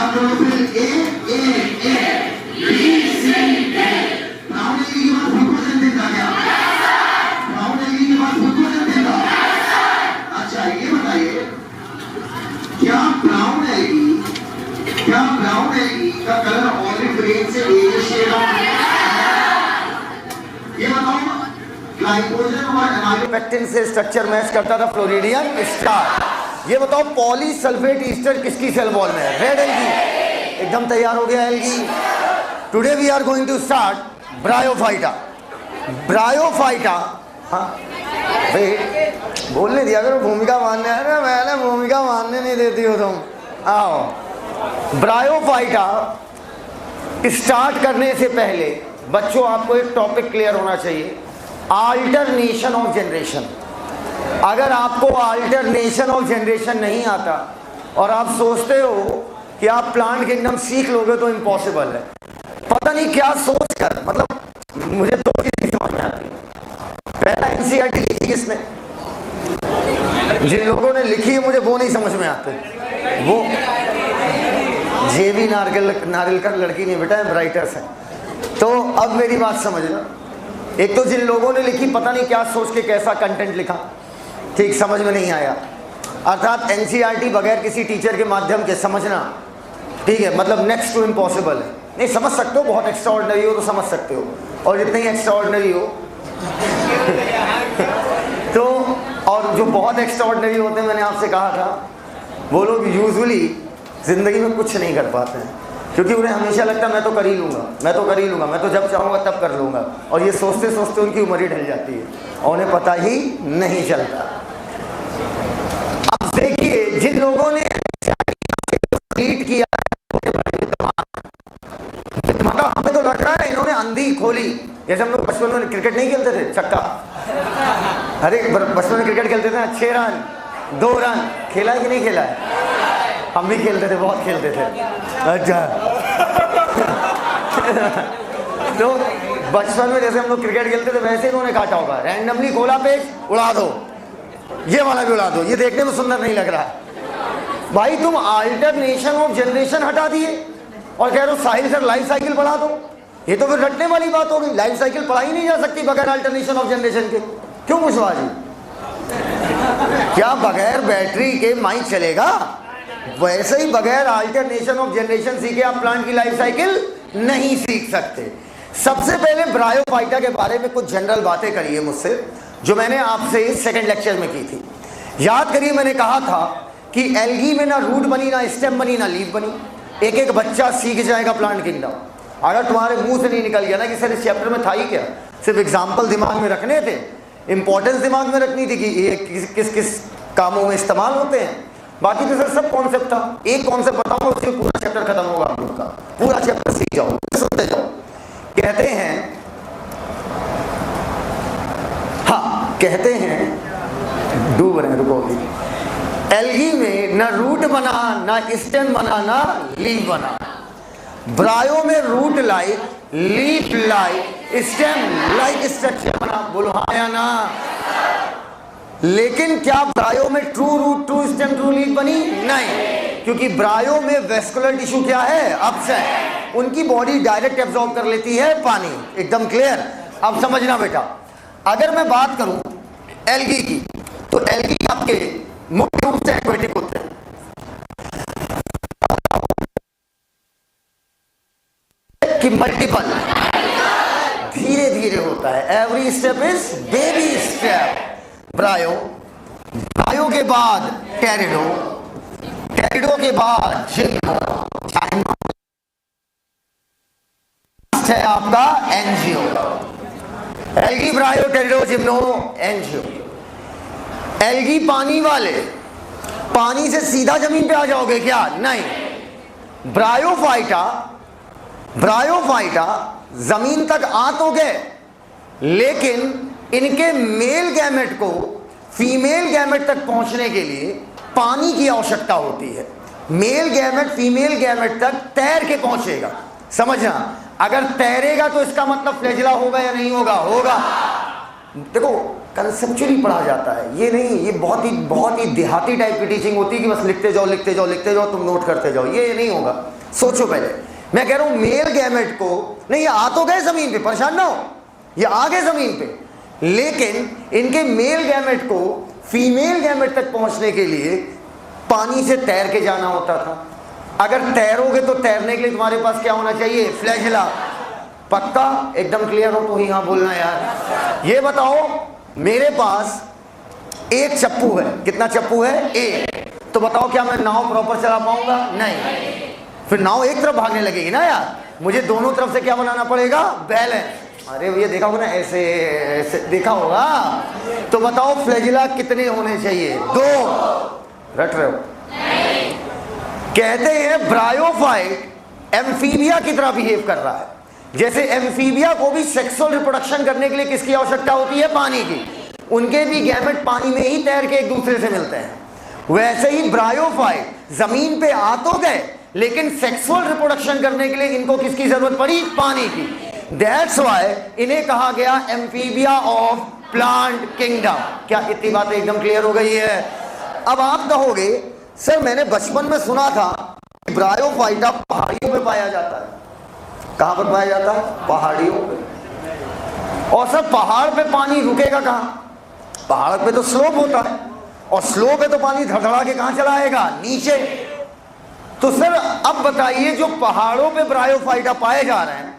आप लोग फिर A A A B C D. Brown algae के बाद फूड प्रोसेसिंग देता क्या? ब्राउन एलगी के बाद फूड प्रोसेसिंग देता। अच्छा ये बताइए, क्या ब्राउन एलगी का कलर ऑलिव ग्रीन से बेज शेड ऑफ? ये बताओ, ग्लाइकोजन और एमाइलोपेक्टिन से स्ट्रक्चर मैच करता था फ्लोरिडियन स्टार। ये बताओ पॉलीसल्फेट ईस्टर किसकी सेल वॉल में है? Red algae. एकदम तैयार हो गया algae. Today we are going to start bryophyta. Bryophyta, हाँ भाई बोलने दिया करो, भूमिका मानने है ना, मैंने भूमिका मानने नहीं देती हो तुम। आओ, ब्रायोफाइटा स्टार्ट करने से पहले बच्चों आपको एक टॉपिक क्लियर होना चाहिए, अल्टरनेशन ऑफ जनरेशन। अगर आपको अल्टरनेशन ऑफ जनरेशन नहीं आता और आप सोचते हो कि आप प्लांट किंगडम सीख लोगे तो इम्पॉसिबल है। पता नहीं क्या सोच कर, मतलब मुझे दो चीज़ समझ में आती है। पहला एनसीईआरटी लिखी किसने? जिन लोगों ने लिखी है मुझे वो नहीं समझ में आते। वो जेबी नारिलकर लड़की नहीं बेटा, राइटर्स हैं। तो अब मेरी बात समझना, एक तो जिन लोगों ने लिखी पता नहीं क्या सोच के कैसा कंटेंट लिखा, ठीक समझ में नहीं आया। अर्थात एनसीईआरटी बगैर किसी टीचर के माध्यम के समझना, ठीक है, मतलब नेक्स्ट टू इम्पॉसिबल है। नहीं समझ सकते हो, बहुत एक्स्ट्राऑर्डिनरी हो तो समझ सकते हो, और जितने ही एक्स्ट्राऑर्डिनरी हो तो, और जो बहुत एक्स्ट्राऑर्डिनरी होते हैं, मैंने आपसे कहा था, वो लोग यूजुअली ज़िंदगी में कुछ नहीं कर पाते हैं, क्योंकि उन्हें हमेशा लगता है मैं तो कर ही लूँगा, मैं तो कर ही लूँगा, मैं तो जब चाहूँगा तब कर लूँगा, और ये सोचते सोचते उनकी उम्र ही ढल जाती है और उन्हें पता ही नहीं चलता। अब देखिए, जिन लोगों ने रीड किया, मतलब हमें तो लग रहा है इन्होंने अंधी खोली। जैसे हम लोग बचपन में क्रिकेट नहीं खेलते थे, छक्का, अरे बचपन में क्रिकेट खेलते थे ना, 6 रन 2 रन, खेला है कि नहीं खेला है? हम भी खेलते थे, बहुत खेलते थे। अच्छा तो बचपन में जैसे हम लोग क्रिकेट खेलते थे वैसे इन्होंने काटा होगा, रैंडमली खोला पेज, उड़ा दो, ये वाला भी उड़ा दो, ये देखने में सुंदर नहीं लग रहा है। भाई तुम अल्टरनेशन ऑफ जनरेशन हटा दिए और कह रहे हो साहिल सर लाइफ साइकिल पढ़ा दो। ये तो फिर रटने वाली बात हो गई। लाइफ साइकिल पढ़ाई नहीं जा सकती बगैर अल्टरनेशन ऑफ जनरेशन के। क्यों कुशवाहा जी? क्या बगैर बैटरी के माइक चलेगा? वैसे ही बगैर अल्टरनेशन ऑफ जनरेशन सीखे आप प्लांट की लाइफ साइकिल नहीं सीख सकते। सबसे पहले ब्रायोफाइटा के बारे में कुछ जनरल बातें करिए मुझसे, जो मैंने आपसे सेकंड लेक्चर में की थी। याद करिए, मैंने कहा था कि एल्गी में ना रूट बनी, ना स्टेम बनी, ना लीफ बनी। एक एक बच्चा सीख जाएगा प्लांट किंगडम। अगर तुम्हारे मुंह से नहीं निकल गया ना कि सर इस चैप्टर में था ही क्या, सिर्फ एग्जाम्पल दिमाग में रखने थे, इंपॉर्टेंस दिमाग में रखनी थी कि ये किस किस कामों में इस्तेमाल होते हैं, बाकी तो सर सब कॉन्सेप्ट था। एक कॉन्सेप्ट बताऊंगा, उससे पूरा चैप्टर खत्म होगा आप लोग का। पूरा चैप्टर सीख जाओ, सुनते जाओ। कहते हैं, हाँ कहते हैं, डूब रहे हैं, रुको अभी। एल्गी में ना रूट बना, ना स्टेम बना, ना लीफ बना। ब्रायो में root like, leaf like, stem like structure बना। बोलो हाँ या ना? लेकिन क्या ब्रायो में true root, true stem, true leaf बनी? नहीं, क्योंकि ब्रायो में वेस्कुलर टिश्यू क्या है? एब्सेंट। उनकी बॉडी डायरेक्ट एब्जॉर्ब कर लेती है पानी। एकदम क्लियर? अब समझना बेटा, अगर मैं बात करूं एल्गी की, तो एल्गी आपके मुख्य रूप से एक्वेटिक होते हैं। कि मल्टीपल, धीरे धीरे होता है। Every step is baby step. Bryo के बाद टेरिडो, टेरिडो के बाद जिम्नो, है आपका angio. Algae, bryo, pterido, gymno, angio. Algae पानी वाले, पानी से सीधा जमीन पे आ जाओगे क्या? नहीं। ब्रायोफाइटा जमीन तक आ तो गए, लेकिन इनके मेल गैमेट को फीमेल गैमेट तक पहुंचने के लिए पानी की आवश्यकता होती है। मेल गैमेट फीमेल गैमेट तक तैर के पहुंचेगा। समझना, अगर तैरेगा तो इसका मतलब फ्लैजिला होगा या नहीं होगा? होगा। देखो कंसेप्चुअली पढ़ा जाता है, ये नहीं, ये बहुत ही देहाती टाइप की टीचिंग होती है कि बस लिखते जाओ लिखते जाओ लिखते जाओ, तुम नोट करते जाओ, ये नहीं होगा। सोचो पहले, मैं कह रहा हूं मेल गैमेट को, नहीं ये आ तो गए जमीन पे, परेशान ना हो, ये आ गए जमीन पे, लेकिन इनके मेल गैमेट को फीमेल गैमेट तक पहुंचने के लिए पानी से तैर के जाना होता था। अगर तैरोगे तो तैरने के लिए तुम्हारे पास क्या होना चाहिए? फ्लैजेला। पक्का? एकदम क्लियर हो तो ही हाँ बोलना यार। ये बताओ, मेरे पास एक चप्पू है, कितना चप्पू है? एक। तो बताओ क्या मैं नाव प्रॉपर चला पाऊंगा? नहीं। फिर नाव एक तरफ भागने लगेगी ना यार, मुझे दोनों तरफ से क्या बनाना पड़ेगा? बैलेंस। अरे भैया देखा होगा ना, ऐसे ऐसे देखा होगा। तो बताओ फ्लैजिला कितने होने चाहिए? 2। रट रहे हो? कहते हैं ब्रायोफाइट एम्फीबिया की तरह बिहेव कर रहा है। जैसे एम्फीबिया को भी सेक्सुअल रिप्रोडक्शन करने के लिए किसकी आवश्यकता होती है? पानी की। उनके भी गैमेट पानी में ही तैर के एक दूसरे से मिलते हैं। वैसे ही ब्रायोफाइट जमीन पे आ तो गए, लेकिन सेक्सुअल रिप्रोडक्शन करने के लिए इनको किसकी जरूरत पड़ी? पानी की। दैट्स व्हाई इन्हें कहा गया एम्फीबिया ऑफ प्लांट किंगडम। क्या इतनी बातें एकदम क्लियर हो गई है? अब आप कहोगे सर मैंने बचपन में सुना था ब्रायोफाइटा पहाड़ियों पे पाया जाता है। कहां पर पाया जाता है? पहाड़ियों पे। और सर पहाड़ पे पानी रुकेगा कहां? पहाड़ पे तो स्लोप होता है, और स्लोप पे तो पानी धड़धड़ा के कहां चला आएगा? नीचे। तो सर अब बताइए, जो पहाड़ों पे ब्रायोफाइटा पाए जा रहे हैं,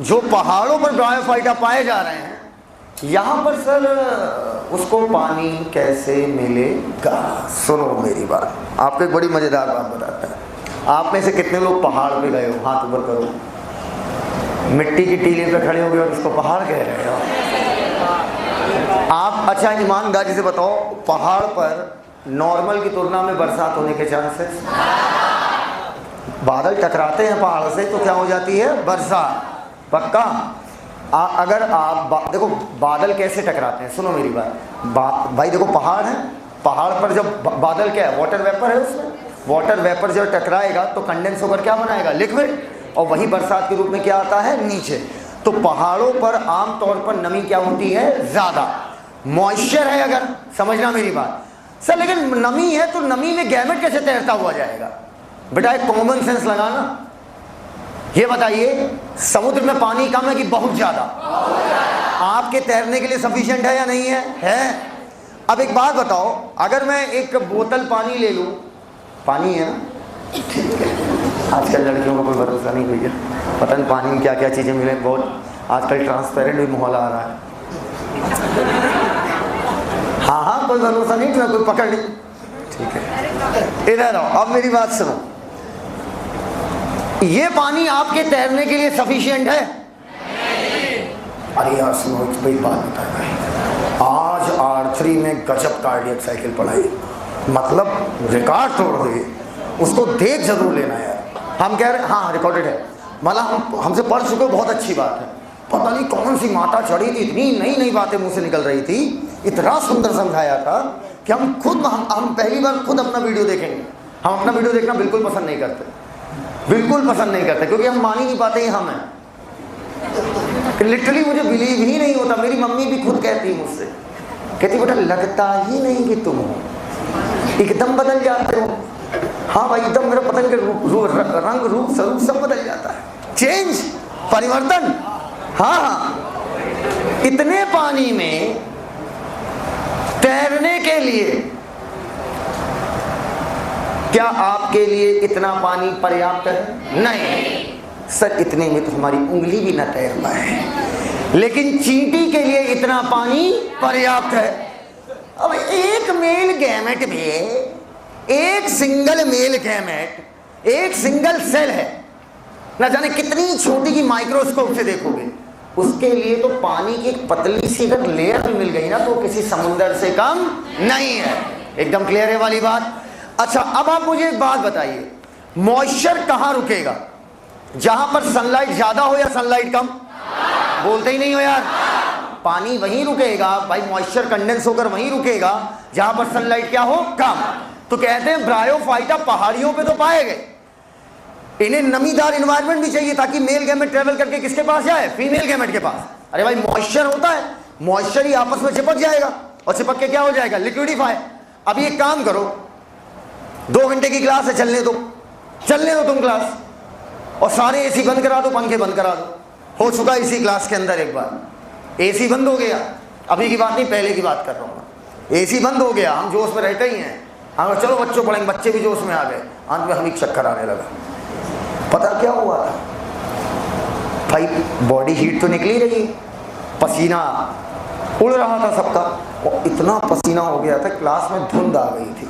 जो पहाड़ों पर ब्रायोफाइटा पाए जा रहे हैं, यहां पर सर उसको पानी कैसे मिलेगा? सुनो मेरी बात, आपको एक बड़ी मजेदार बात बताता है। आप में से कितने लोग पहाड़ पे गए हो? हाथ ऊपर करो। मिट्टी की टीले पे खड़े हो गए और उसको पहाड़ कह रहे हो आप? अच्छा ईमानदारी से बताओ, पहाड़ पर नॉर्मल की तुलना में बरसात होने के चांसेस? बादल टकराते हैं पहाड़ से तो क्या हो जाती है? बरसात। पक्का? अगर आप देखो बादल कैसे टकराते हैं, सुनो मेरी बात। भाई देखो पहाड़ है, पहाड़ पर जब बादल क्या है? वाटर वेपर है, उसमें वाटर वेपर जब टकराएगा तो कंडेंस होकर क्या बनाएगा? लिक्विड। और वही बरसात के रूप में क्या आता है? नीचे। तो पहाड़ों पर आमतौर पर नमी क्या होती है? ज्यादा। मॉइस्चर है, अगर समझना मेरी बात। सर लेकिन नमी है तो नमी में गैमेट कैसे तैरता हुआ जाएगा? बेटा एक कॉमन सेंस लगाना। ये बताइए, समुद्र में पानी कम है कि बहुत ज्यादा? आपके तैरने के लिए सफिशिएंट है या नहीं है? है। अब एक बात बताओ, अगर मैं एक बोतल पानी ले लूं, पानी है ना, ठीक है, आजकल लड़कियों का कोई भरोसा नहीं भैया, पता नहीं पानी में क्या क्या चीजें मिले, बहुत आजकल ट्रांसपेरेंट भी माहौल आ रहा है। हाँ हाँ कोई भरोसा नहीं, तुम्हें कोई पकड़ नहीं, ठीक है। इधर आओ, अब मेरी बात सुनो। ये पानी आपके तैरने के लिए सफिशिएंट है? अरे यार सुनो, एक बड़ी बात बताए, आज R3 में गजब कार्डियक साइकिल पढ़ाई, मतलब रिकॉर्ड तोड़ दिए। उसको देख जरूर लेना यार। हम कह रहे हाँ रिकॉर्डेड है, मतलब हमसे पढ़ चुके, बहुत अच्छी बात है। पता नहीं कौन सी माता चढ़ी थी, इतनी नई नई बातें मुंह से निकल रही थी, इतना सुंदर समझाया था कि हम पहली बार खुद अपना वीडियो देखेंगे। हम अपना वीडियो देखना बिल्कुल पसंद नहीं करते, बिल्कुल पसंद नहीं करते, क्योंकि हम मान ही नहीं पाते हम हैं। लिटरली मुझे बिलीव ही नहीं होता। मेरी मम्मी भी खुद कहती है मुझसे, कहती बेटा लगता ही नहीं कि तुम हो, एकदम बदल जाते हो। हाँ भाई एकदम, मेरा पता नहीं रंग रूप स्वरूप सब बदल जाता है, चेंज, परिवर्तन। हाँ, इतने पानी में तैरने के लिए क्या आपके लिए इतना पानी पर्याप्त है? नहीं सर, इतने में तो हमारी उंगली भी ना तैर पाए, लेकिन चींटी के लिए इतना पानी पर्याप्त है। अब एक मेल गैमेट में, एक सिंगल मेल गैमेट, एक सिंगल सेल है, ना जाने कितनी छोटी की माइक्रोस्कोप से देखोगे, उसके लिए तो पानी की एक पतली सी अगर लेयर भी मिल गई ना तो किसी समुंदर से कम नहीं है। एकदम क्लियर है वाली बात। अच्छा अब आप मुझे एक बात बताइए, मॉइस्चर कहां रुकेगा? जहां पर सनलाइट ज्यादा हो या सनलाइट कम? बोलते ही नहीं हो यार। पानी वहीं रुकेगा भाई, मॉइस्चर कंडेंस होकर वहीं रुकेगा जहां पर सनलाइट क्या हो? कम। तो कहते हैं ब्रायोफाइटा पहाड़ियों पे तो पाए गए, इन्हें नमीदार एनवायरनमेंट भी चाहिए ताकि मेल गैमेट ट्रेवल करके किसके पास जाए? फीमेल गैमेट के पास। अरे भाई मॉइस्चर होता है मॉइस्चर ही आपस में चिपक जाएगा और चिपक के क्या हो जाएगा, लिक्विडिफाई। अब एक काम करो, 2 घंटे की क्लास है, चलने दो तुम क्लास, और सारे एसी बंद करा दो, पंखे बंद करा दो। हो चुका इसी क्लास के अंदर एक बार एसी बंद हो गया, अभी की बात नहीं पहले की बात कर रहा हूँ। एसी बंद हो गया, हम जोश में रहते ही हैं, हाँ चलो बच्चों पढ़ेंगे, बच्चे भी जोश में आ गए, अंत में हमें चक्कर आने लगा। पता क्या हुआ था भाई, बॉडी हीट तो निकली रही, पसीना उड़ रहा था सबका, और इतना पसीना हो गया था क्लास में धुंध आ गई थी,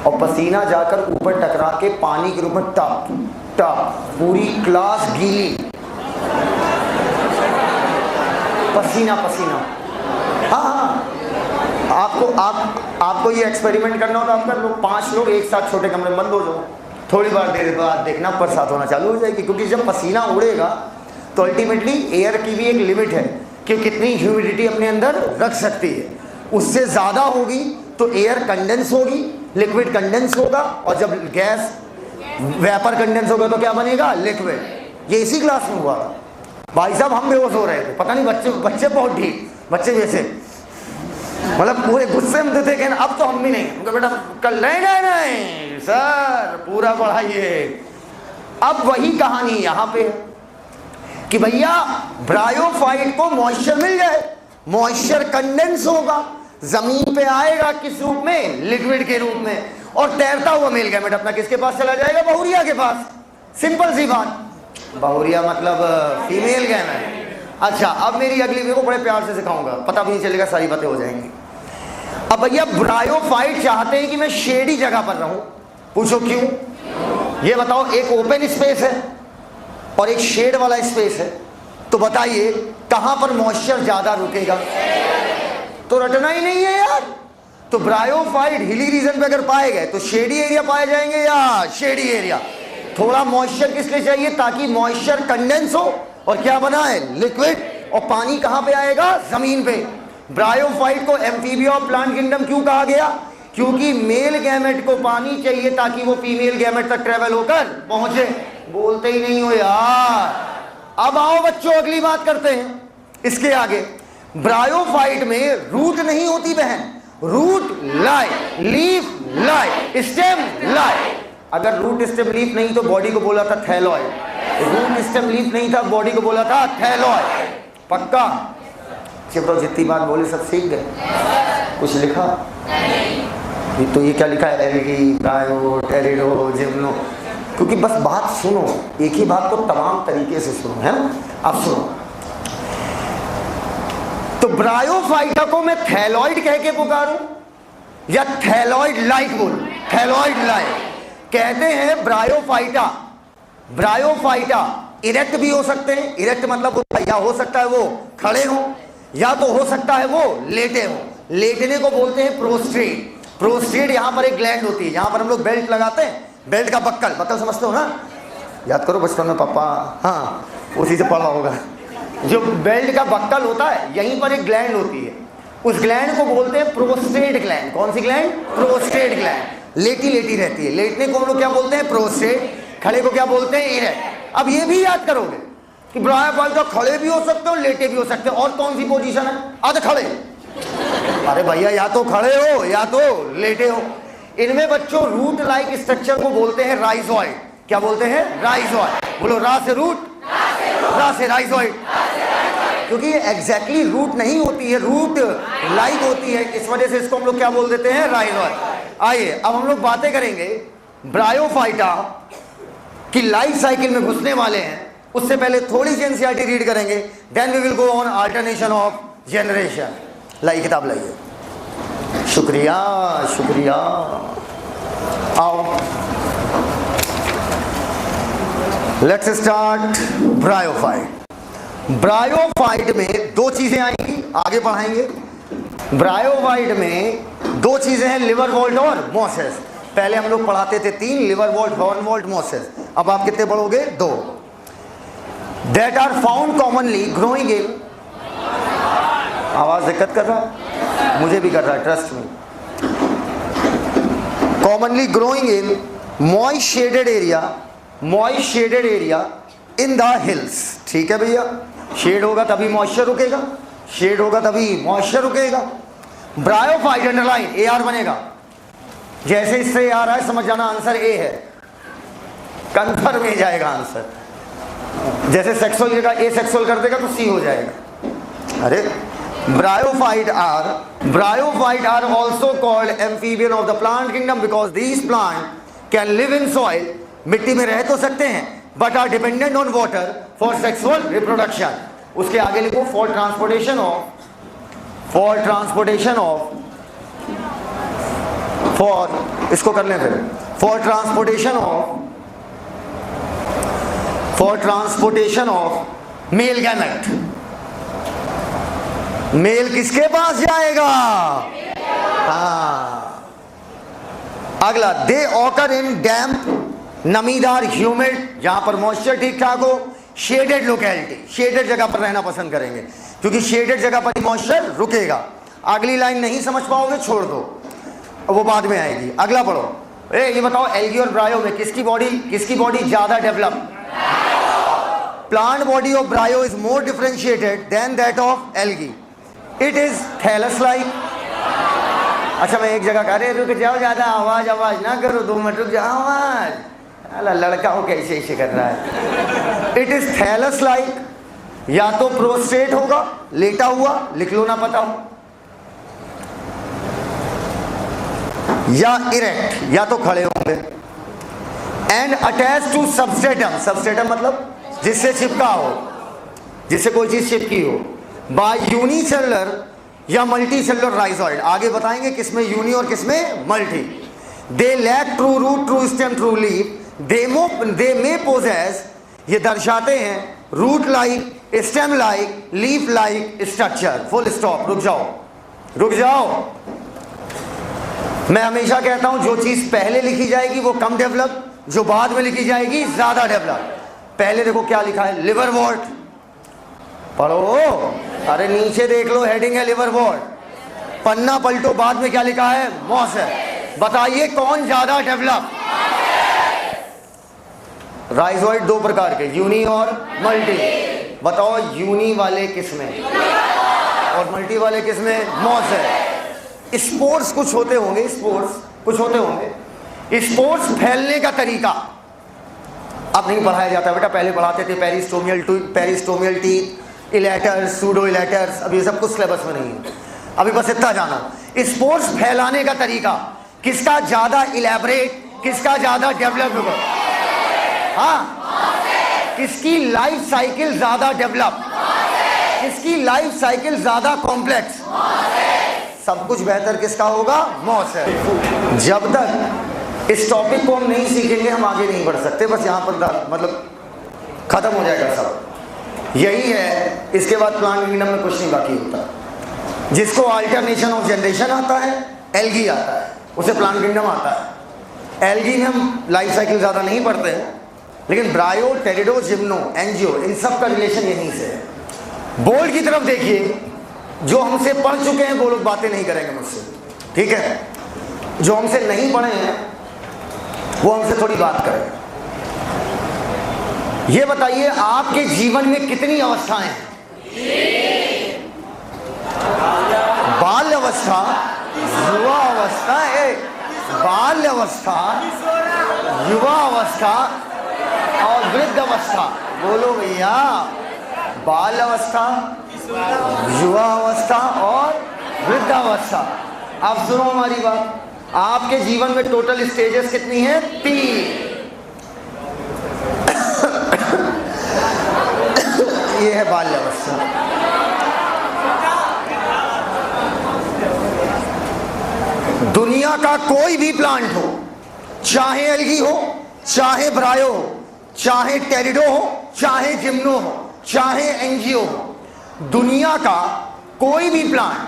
और पसीना जाकर ऊपर टकरा के पानी के रूप में टप टप पूरी क्लास गीली, पसीना पसीना। हाँ, आपको ये एक्सपेरिमेंट करना हो तो आप कर लो, 5 लोग एक साथ छोटे कमरे में बंद हो जाओ, थोड़ी देर बाद देखना बरसात होना चालू हो जाएगी, क्योंकि जब पसीना उड़ेगा तो अल्टीमेटली एयर की भी एक लिमिट है कि कितनी ह्यूमिडिटी अपने अंदर रख सकती है। उससे ज़्यादा होगी तो एयर कंडेंस होगी, लिक्विड कंडेंस होगा, और जब गैस वेपर कंडेंस होगा तो क्या बनेगा, लिक्विड। ये इसी क्लास में हुआ था भाई साहब, हम बेहोश हो रहे थे, पता नहीं बच्चे बहुत ठीक, बच्चे वैसे मतलब पूरे गुस्से में थे कि अब तो हम भी नहीं, बेटा कल नहीं सर पूरा पढ़ाइए। अब वही कहानी यहाँ पे है कि भैया ब्रायोफाइट को मॉइस्चर मिल जाए, मॉइस्चर कंडेंस होगा, जमीन पे आएगा किस रूप में, लिक्विड के रूप में, और तैरता हुआ मेल गैमेट अपना किसके पास चला जाएगा, बहुरिया के पास। सिंपल सी बात, बहुरिया मतलब फीमेल गैमेट। अच्छा, अब मेरी अगली वीडियो को बड़े प्यार से सिखाऊंगा, पता भी नहीं चलेगा, सारी बातें हो जाएंगी। अब भैया ब्रायोफाइट चाहते हैं कि मैं शेडी जगह पर रहूं, पूछो क्यों, ये बताओ। एक ओपन स्पेस है और एक शेड वाला स्पेस है, तो बताइए कहां पर मॉइस्चर ज्यादा रुकेगा, तो रटना ही नहीं है यार। तो ब्रायोफाइट हिली रीजन पे अगर पाए गए तो शेडी एरिया पाए जाएंगे या शेडी एरिया। थोड़ा मॉइस्चर किस लिए चाहिए, ताकि मॉइस्चर कंडेंस हो और क्या बनाए, लिक्विड, और पानी कहां पे आएगा, जमीन पे। ब्रायोफाइट को एम्फीबिया ऑफ प्लांट किंगडम क्यों कहा गया, क्योंकि मेल गैमेट को पानी चाहिए ताकि वो फीमेल गैमेट तक ट्रेवल होकर पहुंचे। बोलते ही नहीं हो यार। अब आओ बच्चों, अगली बात करते हैं इसके आगे। ब्रायोफाइट में रूट नहीं होती बहन, रूट लाई, लीफ लाई, स्टेम लाई। अगर रूट स्टेम लीफ नहीं तो बॉडी को बोला था थैलॉइड, रूट स्टेम लीफ नहीं था बॉडी को बोला था थैलॉइड। पक्का चिपरो, जितनी बात बोले सब सीख गए, कुछ लिखा तो ये क्या लिखा है, एल्गी, ब्रायो, टेरिडो, जिम्नो, क्योंकि बस बात सुनो, एक ही बात को तमाम तरीके से सुनो, है ना। अब सुनो, तो ब्रायोफाइटा को मैं थैलॉइड कह के पुकारूं या थैलॉइड लाइक बोलूं, थैलॉइड लाइक। कहते हैं ब्रायोफाइटा इरेक्ट भी हो सकते हैं, इरेक्ट मतलब या हो सकता है वो खड़े हो, या तो हो सकता है वो लेटे हो। लेटने को बोलते हैं प्रोस्ट्रेट। प्रोस्ट्रेट यहाँ पर एक ग्लैंड होती है, जहाँ पर हम लोग बेल्ट लगाते हैं, बेल्ट का बक्कल समझते हो ना, याद करो बचपन में पापा, हाँ उसी से पढ़ा होगा। जो बेल्ट का बक्कल होता है, यहीं पर एक ग्लैंड होती है, उस ग्लैंड को बोलते हैं प्रोस्टेट ग्लैंड। कौन सी ग्लैंड, प्रोस्टेट ग्लैंड। लेटी रहती है, लेटने को हम लोग क्या बोलते हैं, प्रोस्टेट, खड़े को क्या बोलते हैं, इरेक्ट। अब ये भी याद करोगे कि ब्रायोफाइटा खड़े भी हो सकते हो, लेटे भी हो सकते हो, और कौन सी पोजीशन है, आधे खड़े। अरे भैया या तो खड़े हो या तो लेटे हो। इनमें बच्चों रूट लाइक स्ट्रक्चर को बोलते हैं राइजॉइड। क्या बोलते हैं, राइजॉइड। बोलो, रा से रूट, रा से राइजॉइड, क्योंकि ये एग्जैक्टली रूट नहीं होती है, रूट लाइक होती है, इस वजह से इसको हम लोग क्या बोल देते हैं, राइजॉइड। आइए अब हम लोग बातें करेंगे ब्रायोफाइटा की लाइफ साइकिल में घुसने वाले हैं। उससे पहले थोड़ी सी एनसीईआरटी रीड करेंगे, then we will go on alternation of generation. लाइए किताब लाइए, शुक्रिया शुक्रिया। आओ लेट्स स्टार्ट ब्रायोफाइट। ब्रायोफाइट में 2 चीजें आएंगी, आगे पढ़ाएंगे। ब्रायोफाइट में 2 चीजें हैं, लिवर वॉल्ट और मोसेस। पहले हम लोग पढ़ाते थे 3, liver wort, horn wort, mosses. अब आप कितने पढ़ोगे, 2। That are found commonly growing in, आवाज दिक्कत कर रहा है, मुझे भी कर रहा है, ट्रस्ट में। Commonly growing in moist shaded area in the hills. ठीक है भैया, शेड होगा तभी मॉइस्चर रुकेगा, शेड होगा तभी मॉइस्चर रुकेगा। ब्रायोफाइट अंडरलाइन AR बनेगा। जैसे इससे AR है समझ जाना आंसर A है, कंफर्म में जाएगा आंसर। जैसे सेक्सुअल जगह A सेक्सुअल कर देगा तो C हो जाएगा। अरे bryophyte are also called amphibian of the plant kingdom because these plant can live in soil, मिट्टी में रह तो सकते हैं, but are dependent on water for sexual reproduction. उसके आगे लिखो फॉर ट्रांसपोर्टेशन ऑफ इसको कर लें फिर, for transportation of male gamete. Male किसके पास जाएगा? हाँ। अगला, दे ऑकर इन डैम्प, नमीदार, ह्यूमिड, जहां पर मॉइस्चर ठीक ठाक हो, शेडेड लोकेलिटी, शेडेड जगह पर रहना पसंद करेंगे क्योंकि शेडेड जगह पर मॉइस्चर रुकेगा। अगली लाइन नहीं समझ पाओगे छोड़ दो, वो बाद में आएगी। अगला पढ़ो। ये बताओ एल्गी और ब्रायो में किसकी बॉडी ज्यादा develop? Plant body of bryo is more differentiated than that of algae. It is thallus like. अच्छा मैं एक जगह कह रहे रुक जाओ, ज्यादा आवाज ना करो, 2 मिनट रुक जाओ, आवाज अला लड़का हो कैसे ऐसे कर रहा है। इट इज थैलस लाइक, या तो प्रोस्ट्रेट होगा, लेटा हुआ, लिख लो ना पता हो, या इरेक्ट, या तो खड़े होंगे। एंड अटैच टू सबस्ट्रेटम मतलब जिससे चिपका हो, जिससे कोई चीज चिपकी हो, बाय यूनिसेलुलर या मल्टीसेलुलर राइजोइड। आगे बताएंगे किसमें यूनी और किसमें multi. They lack true root, true stem, true leaf. They may possess, ये दर्शाते हैं root like, stem like, leaf like structure. Full stop. रुक जाओ। मैं हमेशा कहता हूं जो चीज पहले लिखी जाएगी वो कम डेवलप, जो बाद में लिखी जाएगी ज्यादा डेवलप। पहले देखो क्या लिखा है, लिवरवॉर्ट, पढ़ो। अरे नीचे देख लो, हेडिंग है लिवरवॉर्ट। पन्ना पलटो, बाद में क्या लिखा है, मॉस है। बताइए कौन ज्यादा डेवलप? राइजोइड 2 प्रकार के, यूनी और मल्टी। बताओ यूनी वाले किसमें और मल्टी वाले किसमें? मॉस है। स्पोर्ट्स कुछ होते होंगे, स्पोर्ट्स फैलने का तरीका अब नहीं पढ़ाया जाता बेटा, पहले पढ़ाते थे पेरिस्टोमियल टीथ, इलेटर्स, सूडो इलेटर्स, अब ये सब कुछ सिलेबस में नहीं है। अभी बस इतना जाना, स्पोर्ट्स फैलाने का तरीका किसका ज्यादा इलेबरेट, किसका ज्यादा डेवलप होगा? हाँ, किसकी लाइफ साइकिल ज्यादा डेवलप, किसकी लाइफ साइकिल ज्यादा कॉम्प्लेक्स? सब कुछ बेहतर किसका होगा? मॉस है। जब तक इस टॉपिक को हम नहीं सीखेंगे हम आगे नहीं बढ़ सकते। बस यहाँ पर मतलब खत्म हो जाएगा सब, यही है। इसके बाद प्लांट किंगडम में कुछ नहीं बाकी होता। जिसको अल्टरनेशन ऑफ जनरेशन आता है, एल्गी आता है, उसे प्लांट किंगडम आता है। एल्गी में हम लाइफ साइकिल ज़्यादा नहीं पढ़ते हैं, लेकिन ब्रायो, टेरिडो, जिम्नो, एंजियो, इन सब का रिलेशन यहीं से है। बोर्ड की तरफ देखिए, जो हमसे पढ़ चुके हैं वो लोग बातें नहीं करेंगे मुझसे, ठीक है? जो हमसे नहीं पढ़े हैं वो हमसे थोड़ी बात करें। ये बताइए आपके जीवन में कितनी अवस्थाएं हैं? बाल्य अवस्था, युवा अवस्था, बाल्य अवस्था, युवा अवस्था और वृद्ध अवस्था। बोलो भैया, बाल अवस्था, युवा अवस्था और वृद्धावस्था। अब सुनो हमारी बात, आपके जीवन में टोटल स्टेजेस कितनी हैं? 3। ये है बाल्य अवस्था। दुनिया का कोई भी प्लांट हो, चाहे एल्गी हो, चाहे ब्रायो हो, चाहे टेरिडो हो, चाहे जिम्नो हो, चाहे एंजियो हो, दुनिया का कोई भी प्लांट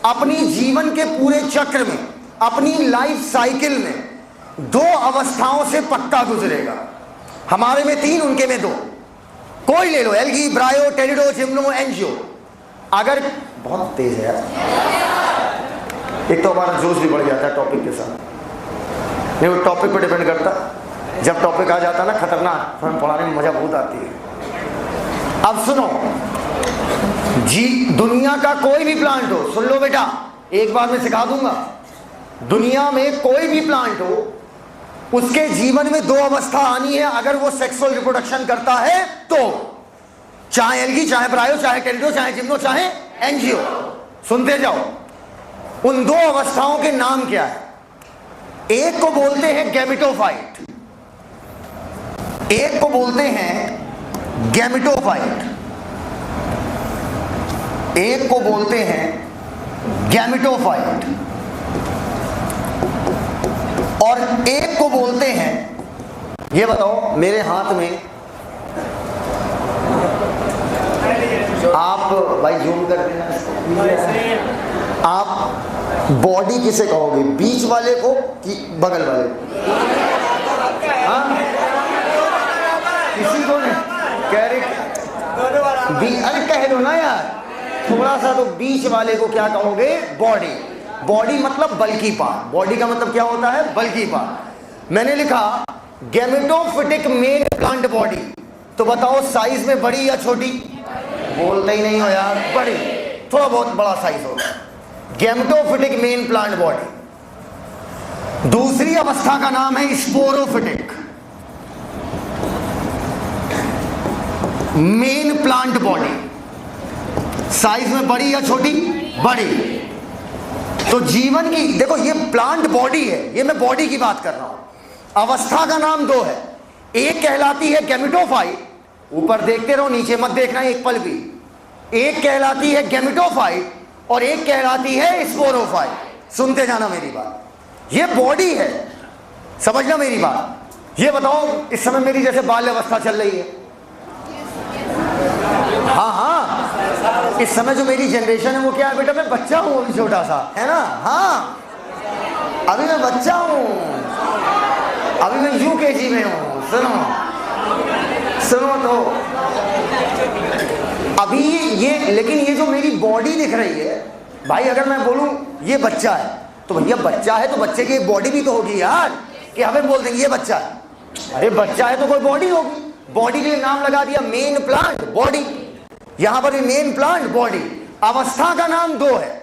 अपनी जीवन के पूरे चक्र में, अपनी लाइफ साइकिल में 2 अवस्थाओं से पक्का गुजरेगा। हमारे में 3, उनके में 2। कोई ले लो, algae, bryo, pterido, gymno, angio. अगर बहुत तेज है, एक तो हमारा जोश भी बढ़ जाता है टॉपिक के साथ। नहीं, वो टॉपिक पर डिपेंड करता। जब टॉपिक आ जाता ना खतरनाक, तो हमें पढ़ाने में मजा बहुत आती है। अब सुनो, जी दुनिया का कोई भी प्लांट हो, सुन लो बेटा, एक बार मैं सिखा दूंगा। दुनिया में कोई भी प्लांट हो, उसके जीवन में दो अवस्था आनी है अगर वो सेक्सुअल रिप्रोडक्शन करता है तो। चाहे एल्गी, चाहे ब्रायो, चाहे कैरिडो, चाहे जिम्नो, चाहे एंजियो। सुनते जाओ। उन दो अवस्थाओं के नाम क्या है? एक को बोलते हैं गैमेटोफाइट, एक को बोलते हैं गैमेटोफाइट, एक को बोलते हैं गैमेटोफाइट और एक को बोलते हैं, ये बताओ मेरे हाथ में, आप भाई जूम कर देना, आप बॉडी किसे कहोगे? बीच वाले को कि बगल वाले को? हाँ, किसी को नहीं कह रहे, अरे कह दो ना यार थोड़ा सा, तो बीच वाले को क्या कहोगे? बॉडी। बॉडी मतलब बल्कि पार्ट। बॉडी का मतलब क्या होता है? बल्कि पार्ट। मैंने लिखा गैमेटोफिटिक मेल प्लांट बॉडी, तो बताओ साइज में बड़ी या छोटी? बोलते ही नहीं हो यार, बड़ी, थोड़ा बहुत बड़ा साइज होगा। Gametophytic main plant body. दूसरी अवस्था का नाम है sporophytic main plant body. Size में बड़ी या छोटी? बड़ी। तो जीवन की देखो, ये प्लांट बॉडी है, ये मैं बॉडी की बात कर रहा हूं। अवस्था का नाम दो है, एक कहलाती है गैमेटोफाइट, ऊपर देखते रहो नीचे मत देखना एक पल भी। एक कहलाती है गैमेटोफाइट और एक कहलाती है स्पोरोफाइट। सुनते जाना मेरी बात, ये बॉडी है, समझना मेरी बात। ये बताओ इस समय मेरी जैसे बाल्य अवस्था चल रही है, हाँ हाँ, इस समय जो मेरी जनरेशन है वो क्या है बेटा? मैं बच्चा हूँ अभी, छोटा सा है ना। हाँ, अभी मैं बच्चा हूँ, अभी मैं UKG में हूँ। सुनो सुनो, तो अभी ये, लेकिन ये जो मेरी बॉडी दिख रही है भाई, अगर मैं बोलूं ये बच्चा है तो भैया बच्चा है तो बच्चे की एक बॉडी भी तो होगी यार, कि हमें बोल देंगे ये बच्चा है। अरे बच्चा है तो कोई बॉडी होगी, बॉडी के लिए नाम लगा दिया मेन प्लांट बॉडी। यहां पर मेन प्लांट बॉडी। अवस्था का नाम दो है,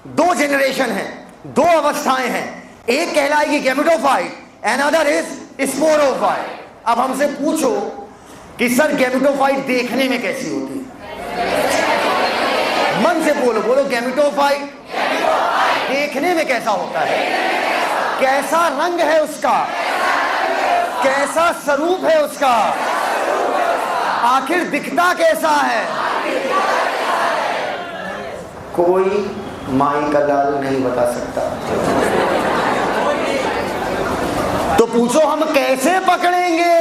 दो जनरेशन है, दो अवस्थाएं हैं। एक कहलाएगी गैमेटोफाइट, अनदर इज स्पोरोफाइट। अब हमसे पूछो कि सर गैमेटोफाइट देखने में कैसी होती है? मन से बोलो, बोलो गैमेटोफाइट देखने में कैसा होता है? कैसा रंग है उसका? कैसा स्वरूप है उसका? आखिर दिखता कैसा है? कोई माई का लाल नहीं बता सकता। तो पूछो हम कैसे पकड़ेंगे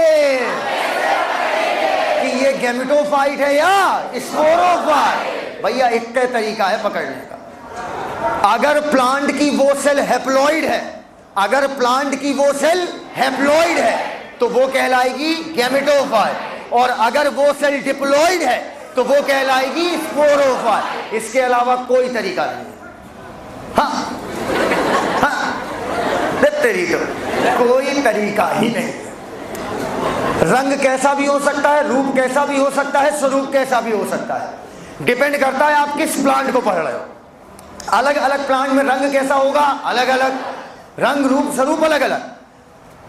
कि ये गैमेटोफाइट है या स्पोरोफाइट? भैया एक तरीका है पकड़ने का। अगर प्लांट की वो सेल हैप्लॉइड है, अगर प्लांट की वो सेल हैप्लॉइड है तो वो कहलाएगी गैमेटोफाइट, और अगर वो सेल डिप्लॉइड है तो वो कहलाएगी स्पोरोफाइट। इसके अलावा कोई तरीका नहीं है। हाँ हाँ, तेरी तो कोई तरीका ही नहीं। रंग कैसा भी हो सकता है, रूप कैसा भी हो सकता है, स्वरूप कैसा भी हो सकता है। डिपेंड करता है आप किस प्लांट को पढ़ रहे हो। अलग अलग प्लांट में रंग कैसा होगा, अलग अलग रंग, रूप, स्वरूप अलग अलग।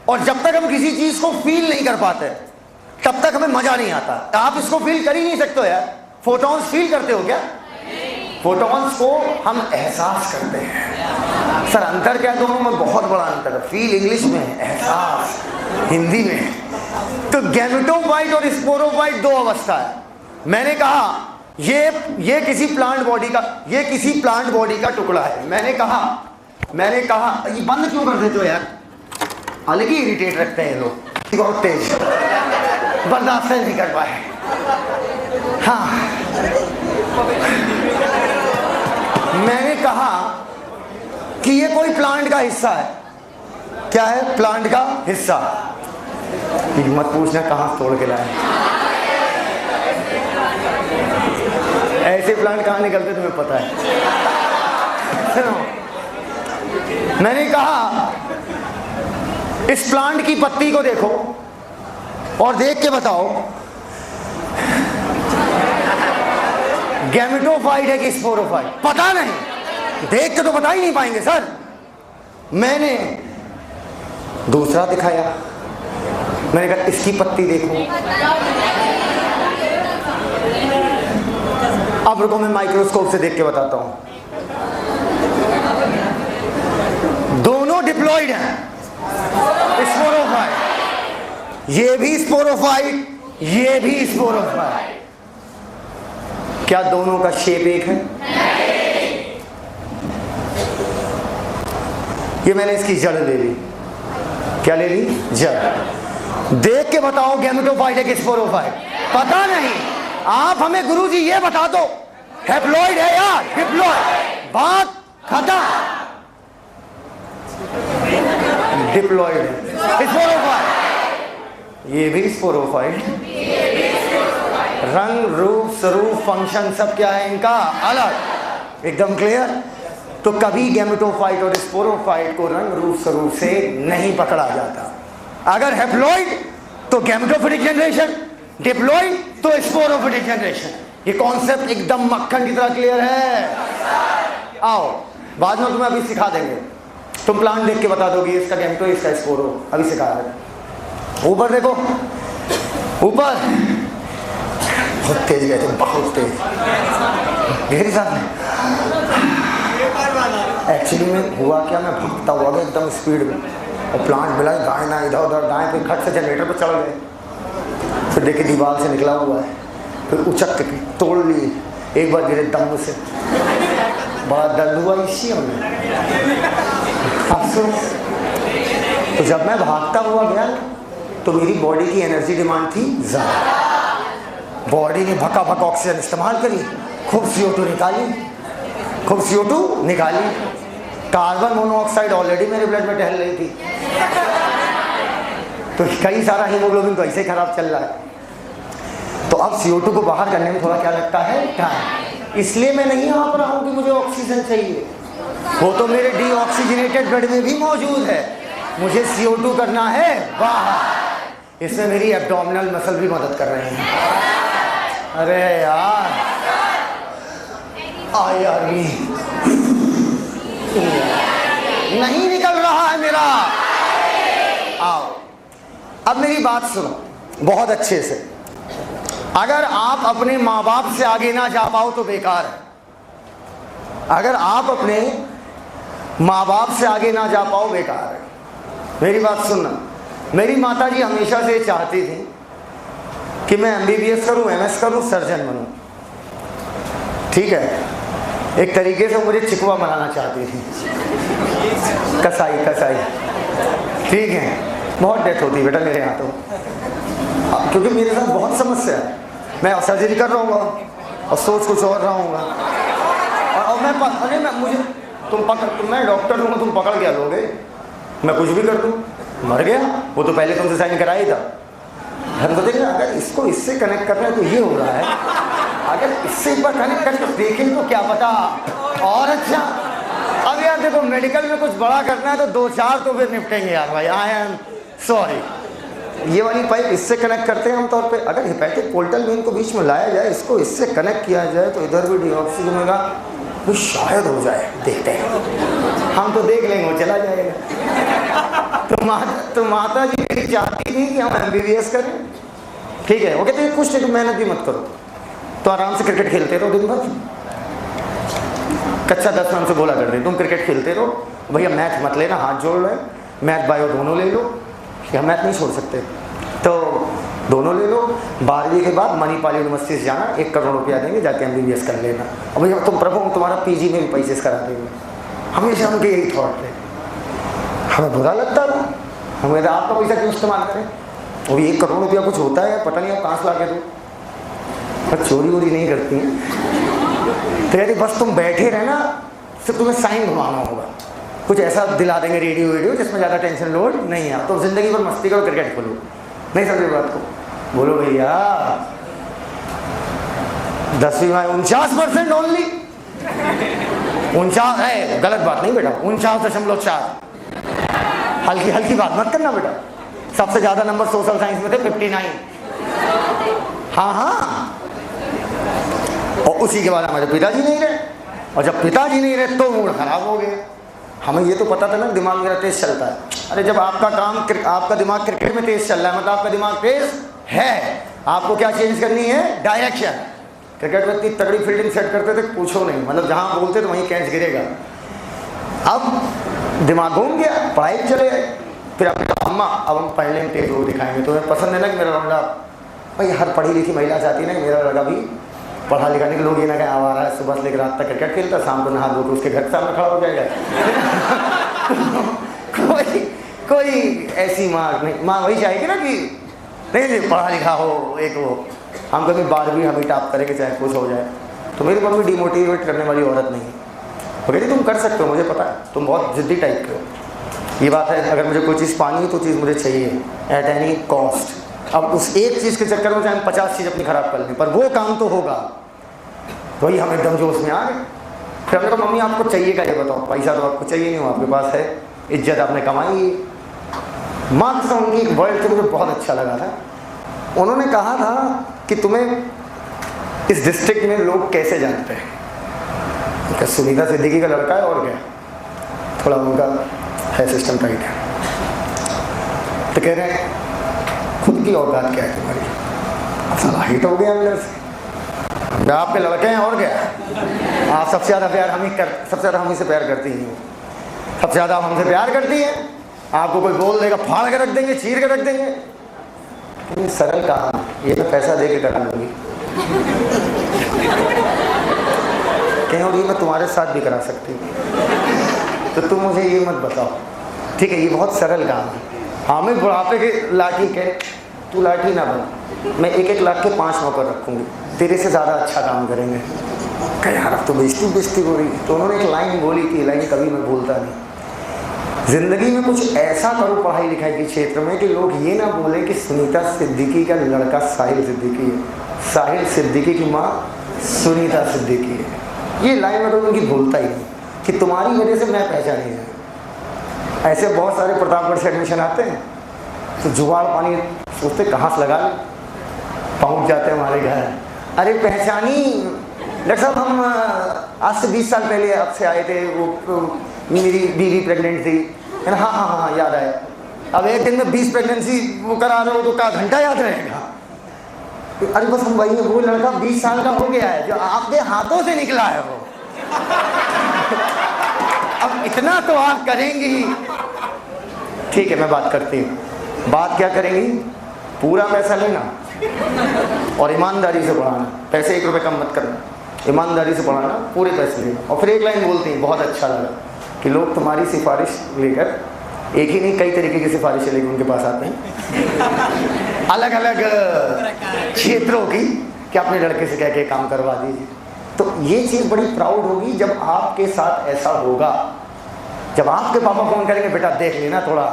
और जब तक हम किसी चीज को फील नहीं कर पाते तब तक हमें मजा नहीं आता। आप इसको फील कर ही नहीं सकते हो यार। फोटॉन्स फील करते हो क्या? फोटॉन्स को हम एहसास करते हैं। सर अंतर क्या है दोनों में? बहुत बड़ा अंतर है। फील इंग्लिश में, एहसास हिंदी में। तो गैमेटोफाइट और स्पोरोफाइट दो अवस्था है। मैंने कहा ये किसी प्लांट बॉडी का, ये किसी प्लांट बॉडी का टुकड़ा है। मैंने कहा ये बंद क्यों कर देते हो यार? अलग ही इरिटेट रखते हैं लोग, बहुत तेज, बर्दाश्त नहीं कर पाए। हाँ, मैंने कहा कि ये कोई प्लांट का हिस्सा है। क्या है? प्लांट का हिस्सा। मत पूछना कहाँ तोड़ के लाए, ऐसे प्लांट कहाँ निकलते तुम्हें पता है? मैंने कहा इस प्लांट की पत्ती को देखो और देख के बताओ गैमेटोफाइट है कि स्पोरोफाइट, पता नहीं, देख के तो बता ही नहीं पाएंगे सर। मैंने दूसरा दिखाया, मैंने कहा इसकी पत्ती देखो, अब रुको मैं माइक्रोस्कोप से देख के बताता हूं। दोनों डिप्लॉइड हैं, स्पोरोफाइट, ये भी स्पोरोफाइट, ये भी स्पोरोफाइट। क्या दोनों का शेप एक है? ये मैंने इसकी जड़ ले ली, क्या ले ली? जड़। देख के बताओ गैमेटोफाइट है कि स्पोरोफाइट, पता नहीं। आप हमें गुरुजी ये बता दो, हैप्लॉइड है यार, डिप्लॉइड, बात खत्म। डिप्लॉइड है, स्पोरोफाइट, ये भी स्पोरोफाइट। रंग रूप स्वरूप फंक्शन सब क्या है इनका? अलग, एकदम क्लियर। तो कभी गैमेटोफाइट और स्पोरोफाइट को रंग रूप स्वरूप से नहीं पकड़ा जाता। अगर हैप्लॉइड तो गैमेटोफिटिक जनरेशन, डिप्लॉइड तो स्पोरोफिटिक जनरेशन। ये कॉन्सेप्ट एकदम मक्खन की तरह क्लियर है। आओ बाद में तुम्हें अभी सिखा देंगे, तुम प्लांट देख के बता दोगे इसका गैमेटो इसका स्पोरो, अभी सिखा रहे। ऊपर देखो, ऊपर बहुत तेज गए थे, बहुत तेज गहरी सांस में। एक्चुअली में हुआ क्या, मैं भागता हुआ गया एकदम स्पीड में, और प्लांट मिला, गाय ना इधर उधर, गाय पे खट से जनरेटर पर चढ़ गए। फिर देखे दीवार से निकला हुआ है, फिर उचक के तोड़ ली, एक बार गिरे दम से, बड़ा दर्द हुआ इसी में। अफसोस। तो जब मैं भागता हुआ गया तो मेरी बॉडी की एनर्जी डिमांड थी ज़्यादा, बॉडी ने भका भका ऑक्सीजन इस्तेमाल करी, खूब CO2 निकाली, खूब CO2 निकाली। कार्बन मोनोऑक्साइड ऑलरेडी मेरे ब्लड में टहल रही थी, तो कई सारा हीमोग्लोबिन तो ऐसे खराब चल रहा है। तो अब CO2 को बाहर करने में थोड़ा क्या लगता है? टाइम। इसलिए मैं नहीं यहाँ पर आऊँ कि मुझे ऑक्सीजन चाहिए, वो तो मेरे डीऑक्सीजनेटेड ब्लड में भी मौजूद है। मुझे CO2 करना है बाहर। इसमें मेरी एब्डोमिनल मसल भी मदद कर रहे हैं। अरे यार आर्मी नहीं निकल रहा है मेरा। आओ अब मेरी बात सुनो बहुत अच्छे से। अगर आप अपने माँ बाप से आगे ना जा पाओ तो बेकार है। अगर आप अपने माँ बाप से आगे ना जा पाओ बेकार है। मेरी बात सुनना, मेरी माता जी हमेशा से चाहती थी कि मैं MBBS करूं, MS करूं, सर्जन बनूं। ठीक है, एक तरीके से मुझे चिकवा बनाना चाहती थी, कसाई कसाई। ठीक है, बहुत डेथ होती है बेटा मेरे यहाँ तो, क्योंकि मेरे साथ बहुत समस्या है। मैं सर्जरी कर रहा हूँ और सोच कुछ और रहा हूँ, और मैं मुझे मैं डॉक्टर हूँ, तुम पकड़ क्या लोगे? मैं कुछ भी कर दूँ, मर गया। वो तो पहले तुमसे साइन कराया ही था। हम तो देख रहे अगर इसको इससे कनेक्ट करना है तो ये हो रहा है, अगर इससे एक बार कनेक्ट करके देखें तो क्या पता और अच्छा। अब यार देखो मेडिकल में कुछ बड़ा करना है तो 2-4 तो फिर निपटेंगे यार भाई, आई एम सॉरी। ये वाली पाइप इससे कनेक्ट करते हैं आमतौर पे। अगर हेपेटिक पोर्टल वेन को बीच में लाया जाए, इसको इससे कनेक्ट किया जाए तो इधर भी डीऑक्सी घूमेगा, तो शायद हो जाए। देखते हैं, हम तो देख लेंगे, वो चला जाएगा। तो माता जी मेरी चाहती थी कि हम MBBS करें। ठीक है, वो कहते हैं कुछ नहीं, मेहनत भी मत करो, तो आराम से क्रिकेट खेलते रहो दिन भर। कक्षा 10 में हमसे बोला करते तुम क्रिकेट खेलते रहो भैया, मैथ मत लेना, हाथ जोड़ रहे, मैथ बायो दोनों ले लो। या मैथ नहीं छोड़ सकते तो दोनों ले लो। 12वीं के बाद मणिपाल यूनिवर्सिटी से जाना, 1 करोड़ रुपया देंगे, जाके MBBS कर लेना। अब भैया तुम प्रभु तुम्हारा PG में भी पैसे करा देंगे। हमेशा उनके यही थॉट थे। हमें बुरा लगता था, हमें आपका पैसा क्यों इस्तेमाल करें, वो भी 1 करोड़ रुपया कुछ होता है, पता नहीं आप कहाँ से ला के दो। पर चोरी वोरी नहीं करती हैं। तो यदि बस तुम बैठे रहना, सिर्फ तुम्हें साइन घुमाना होगा, कुछ ऐसा दिला देंगे रेडियो वीडियो जिसमें ज़्यादा टेंशन लोड नहीं है। तो जिंदगी भर मस्ती करो, क्रिकेट खेलो। नहीं समझे बात को? बोलो भैया 10वीं में 49% ओनली। 49 है, गलत बात नहीं बेटा, 49.4। हल्की हल्की बात मत करना बेटा। सबसे ज्यादा नंबर सोशल साइंस में थे 59। हाँ हाँ, उसी के बाद हमारे पिताजी नहीं रहे, और जब पिताजी नहीं रहे तो मूड खराब हो गया। हमें ये तो पता था ना दिमाग मेरा तेज चलता है। अरे जब आपका दिमाग क्रिकेट में तेज चल रहा है, मतलब आपका दिमाग तेज है, आपको क्या चेंज करनी है? डायरेक्शन। क्रिकेट में इतनी तगड़ी फील्डिंग सेट करते थे, पूछो नहीं, मतलब जहाँ बोलते तो वहीं कैच गिरेगा। अब दिमाग घूम गया, पढ़ाई चले गए। फिर आपने कहा अम्मा अब हम पढ़ने में तेज हो दिखाएंगे, तुम्हें पसंद है ना कि मेरा लड़का, भाई हर पढ़ी लिखी महिला चाहती है ना मेरा लड़का भी पढ़ा लिखा नहीं, लोग ये ना कहें आवारा है, सुबह से लेकर रात तक क्रिकेट खेलता, शाम को नहा धो के उसके घर के सामने खड़ा हो जाएगा। कोई ऐसी माँ नहीं, माँ वही चाहेगी ना कि नहीं पढ़ा लिखा हो, एक वो हम कभी 12वीं हमें टॉप करेंगे चाहे कुछ हो जाए। तो मेरी मम्मी डिमोटिवेट करने वाली औरत नहीं है, वो कहती तुम कर सकते हो, मुझे पता है तुम बहुत जिद्दी टाइप के हो, ये बात है, अगर मुझे कोई चीज़ पानी है तो चीज़ मुझे चाहिए एट एनी कॉस्ट। अब उस एक चीज़ के चक्कर में चाहे हम 50 चीज़ अपनी ख़राब कर लें, पर वो काम तो होगा। तो वही हम एकदम जोश में आ गए। फिर हमने कहा मम्मी आपको चाहिए क्या, ये बताओ, पैसा तो आपको चाहिए नहीं हो, आपके पास है, इज्जत आपने कमाई है। माँ से उनकी एक वर्ड थे, मुझे बहुत अच्छा लगा था। उन्होंने कहा था कि तुम्हें इस डिस्ट्रिक्ट में लोग कैसे जानते हैं? क्या सुनीता सिद्दीकी का लड़का है और क्या, थोड़ा उनका है सिस्टम टाइट है। तो कह रहे हैं खुद की औकात क्या है तुम्हारी? साला हिट हो गया अंदर से, आपके लड़के हैं और क्या, आप सबसे ज़्यादा प्यार सबसे ज़्यादा हम ही से प्यार करती हैं, सबसे ज़्यादा हमसे प्यार करती हैं। आपको कोई बोल देगा फाड़ के रख देंगे, चीर के रख देंगे। ये सरल काम, ये मैं पैसा दे के करा लूँगी कहीं, और ये मैं तुम्हारे साथ भी करा सकती हूँ, तो तुम मुझे ये मत बताओ, ठीक है? ये बहुत सरल काम है। हाँ मैं बुढ़ापे के लाठी के, तू लाठी ना बन, मैं 1-1 लाख के 5 नौकर रखूँगी, तेरे से ज़्यादा अच्छा काम करेंगे। क्या यार अब तो बेइज्जती हो रही। तो उन्होंने एक लाइन बोली थी, लाइन कभी मैं भूलता नहीं, ज़िंदगी में कुछ ऐसा करो पढ़ाई लिखाई के क्षेत्र में कि लोग ये ना बोले कि सुनीता सिद्दीकी का लड़का साहिल सिद्दीकी है, साहिल सिद्दीकी की माँ सुनीता सिद्दीकी है। ये लाइन में तो उनकी भूलता ही नहीं कि तुम्हारी वजह से मैं पहचानी जाए। ऐसे बहुत सारे प्रतापगढ़ से एडमिशन आते हैं तो जुगाड़ पानी सोचते कहाँ से लगा लें, पहुँच जाते हैं हमारे घर। अरे पहचानी डॉक्टर साहब, हम आज से 20 साल पहले आपसे आए थे, वो मेरी बीवी प्रेग्नेंट थी। हाँ हाँ हाँ याद आया। अब एक दिन में 20 प्रेगनेंसी वो करा रहे हो तो क्या घंटा याद रहेगा? अरे बस हम वही, वो लड़का 20 साल का हो गया है जो आपके हाथों से निकला है वो। अब इतना तो आप करेंगी, ठीक है मैं बात करती हूँ। बात क्या करेंगी? पूरा पैसा लेना और ईमानदारी से पढ़ाना, पैसे 1 रुपये कम मत करना, ईमानदारी से पढ़ाना, पूरे पैसे लेना। और फिर एक लाइन बोलती हैं, बहुत अच्छा लगा कि लोग तुम्हारी सिफारिश लेकर, एक ही नहीं कई तरीके की सिफारिशें लेकर उनके पास आते हैं अलग अलग क्षेत्रों की, कि अपने लड़के से कह के काम करवा दीजिए। तो ये चीज़ बड़ी प्राउड होगी जब आपके साथ ऐसा होगा, जब आपके पापा फ़ोन करेंगे बेटा देख लेना, थोड़ा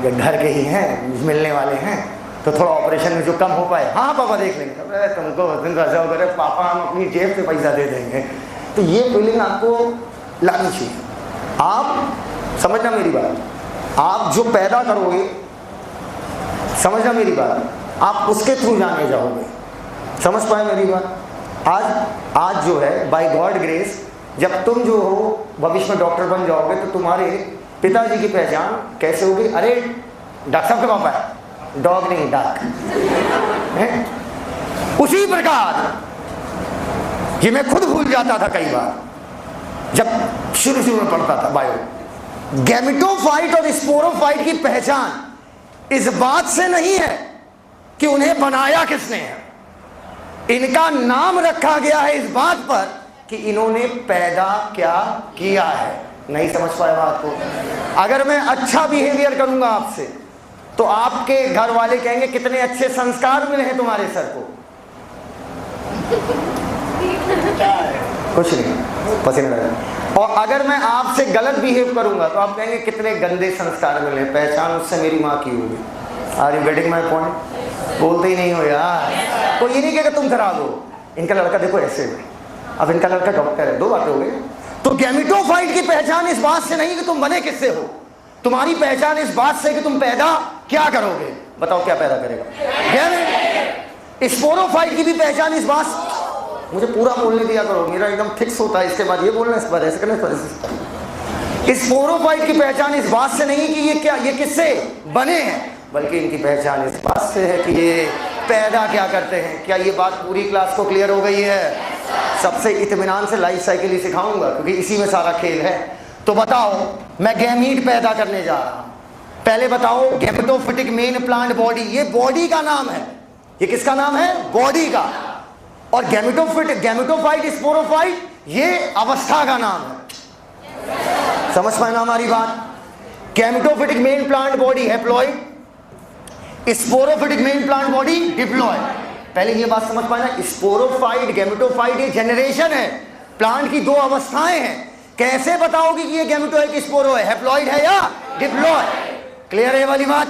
घर के ही हैं, मिलने वाले हैं, तो थोड़ा ऑपरेशन में जो कम हो पाए, हाँ पापा देख लेंगे। अरे तुमको ऐसा हो, पापा हम अपनी जेब से पैसा दे देंगे। तो ये फीलिंग आपको लानी चाहिए। आप समझना मेरी बात, आप जो पैदा करोगे, समझना मेरी बात, आप उसके थ्रू जाने जाओगे। समझ पाए मेरी बात? आज जो है बाय गॉड ग्रेस, जब तुम जो हो भविष्य में डॉक्टर बन जाओगे तो तुम्हारे पिताजी की पहचान कैसे होगी? अरे डॉक्टर साहब के पापा है, डॉग नहीं डॉग है। उसी प्रकार ये मैं खुद भूल जाता था कई बार जब शुरू में पढ़ता था बायो। गैमेटोफाइट और स्पोरोफाइट की पहचान इस बात से नहीं है कि उन्हें बनाया किसने है, इनका नाम रखा गया है इस बात पर कि इन्होंने पैदा क्या किया है। नहीं समझ पाए बात को? अगर मैं अच्छा बिहेवियर करूंगा आपसे तो आपके घर वाले कहेंगे कितने अच्छे संस्कार मिले हैं तुम्हारे सर को। कुछ नहीं, पसीना लगा। और अगर मैं आपसे गलत बिहेव करूंगा तो आप कहेंगे कितने गंदे संस्कार मिले। पहचान उससे मेरी माँ की होगी। Are you getting my point? बोलते ही नहीं हो यार। तो ये नहीं कहेगा तुम खराब हो, इनका लड़का देखो ऐसे में, अब इनका लड़का डॉक्टर है, 2 बातें हो गई। तो गैमेटोफाइट की पहचान इस बात से नहीं कि तुम बने किससे हो, तुम्हारी पहचान इस बात से कि तुम पैदा क्या करोगे। बताओ क्या पैदा करेगा? स्पोरोफाइट की भी पहचान इस बात, मुझे पूरा बोलने दिया करो, मेरा एकदम फिक्स होता है, इसके बाद ये बोलना, इस बार ऐसे करना, इस बार ऐसे। स्पोरोफाइट की पहचान इस बात से नहीं कि ये किससे बने हैं, बल्कि इनकी पहचान इस बात से है कि ये पैदा क्या करते हैं। क्या ये बात पूरी क्लास को क्लियर हो गई है? सबसे इत्मीनान से लाइफ साइकिल ही सिखाऊंगा, क्योंकि इसी में सारा खेल है। तो बताओ, मैं गैमीट पैदा करने जा रहा हूं। पहले बताओ, गैमेटोफिटिक मेन प्लांट बॉडी, ये बॉडी का नाम है। ये किसका नाम है? बॉडी का। और गैमेटोफाइट, स्पोरोफाइट, ये अवस्था का नाम है। समझ पाए हमारी बात? Gametophytic main plant body haploid, sporophytic main plant body diploid. पहले ये बात समझ पाए ना, स्पोरोफाइट, गैमेटोफाइट, ये जनरेशन है, प्लांट की दो अवस्थाएं हैं। कैसे बताओगे कि ये गैमेटो है कि स्पोरो है, हैप्लॉइड है या डिप्लॉइड? क्लियर है वाली बात?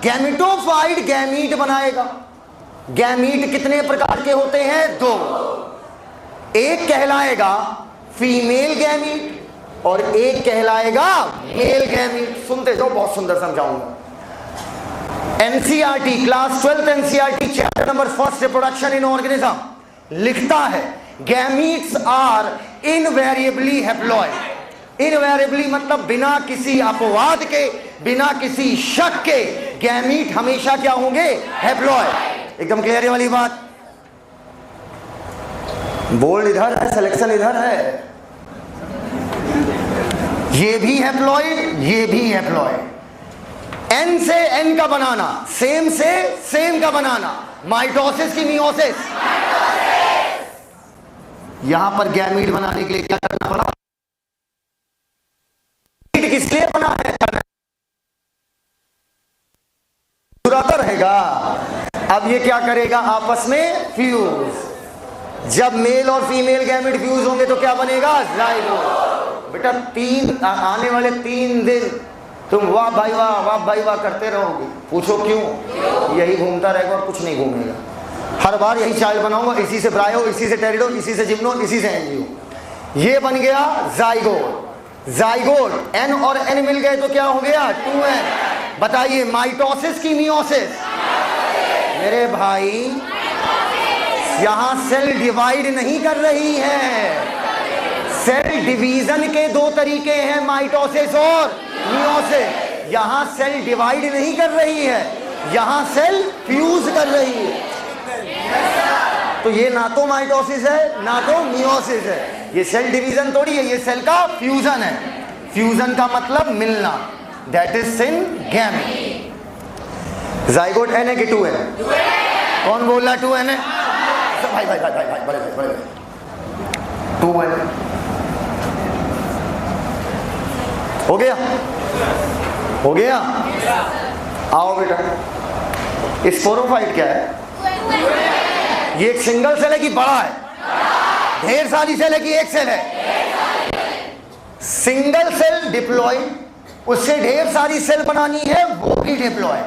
गैमेटोफाइट गैमीट बनाएगा। गैमीट कितने प्रकार के होते हैं? दो। एक कहलाएगा फीमेल गैमीट और एक कहलाएगा मेल गैमीट। सुनते जाओ, बहुत सुंदर समझाऊंगा। NCERT class 12 NCERT chapter number 1 reproduction in organism लिखता है, gametes are invariably haploid. Invariably मतलब बिना किसी अपवाद के, बिना किसी शक के, गैमीट हमेशा क्या होंगे? हैप्लॉइड। एकदम क्लियर है वाली बात? बोल्ड इधर है, सिलेक्शन इधर है। ये भी हैप्लॉइड, ये भी हैप्लॉइड। एन से एन का बनाना, सेम से सेम का बनाना, माइटोसिस की मियोसिस। यहां पर गैमीट बनाने के लिए क्या करना पड़ा? किस लिए बना है? जुड़ाता रहेगा। अब ये क्या करेगा? आपस में फ्यूज। जब मेल और फीमेल गैमीट फ्यूज होंगे तो क्या बनेगा? जाइगोट। बेटा आने वाले 3 दिन तुम वाह भाई वाह, वाह भाई वाह करते रहोगे। पूछो क्यों? यही घूमता रहेगा और कुछ नहीं घूमेगा। हर बार यही चाइल्ड बनाऊंगा, इसी से ब्रायो, इसी से टेरिडो, इसी से जिम्नो, इसी से एंजियो। ये बन गया जाइगोट। जाइगोट एन और एन मिल गए तो क्या हो गया? 2n। बताइए, माइटोसिस की मियोसिस? मेरे भाई, यहां सेल डिवाइड नहीं कर रही है। सेल डिवीजन के 2 तरीके हैं, माइटोसिस और मियोसिस। यहां सेल डिवाइड नहीं कर रही है, यहां सेल फ्यूज कर रही है। तो ये ना तो माइटोसिस है ना तो मियोसिस है। ये सेल डिवीजन थोड़ी है, ये सेल का फ्यूजन है। फ्यूजन का मतलब मिलना, that is in gamete. Zygote n है कि 2n? कौन बोल रहा 2n है? भाई भाई भाई भाई भाई बड़े भाई, बड़े भाई। 2n हो गया? हो गया? आओ बेटा, स्पोरोफाइट क्या है? ये एक सिंगल सेल है कि बड़ा है? ढेर सारी सेल है कि एक सेल है? सिंगल सेल डिप्लॉइड, उससे ढेर सारी सेल बनानी है, वो भी डिप्लॉइड।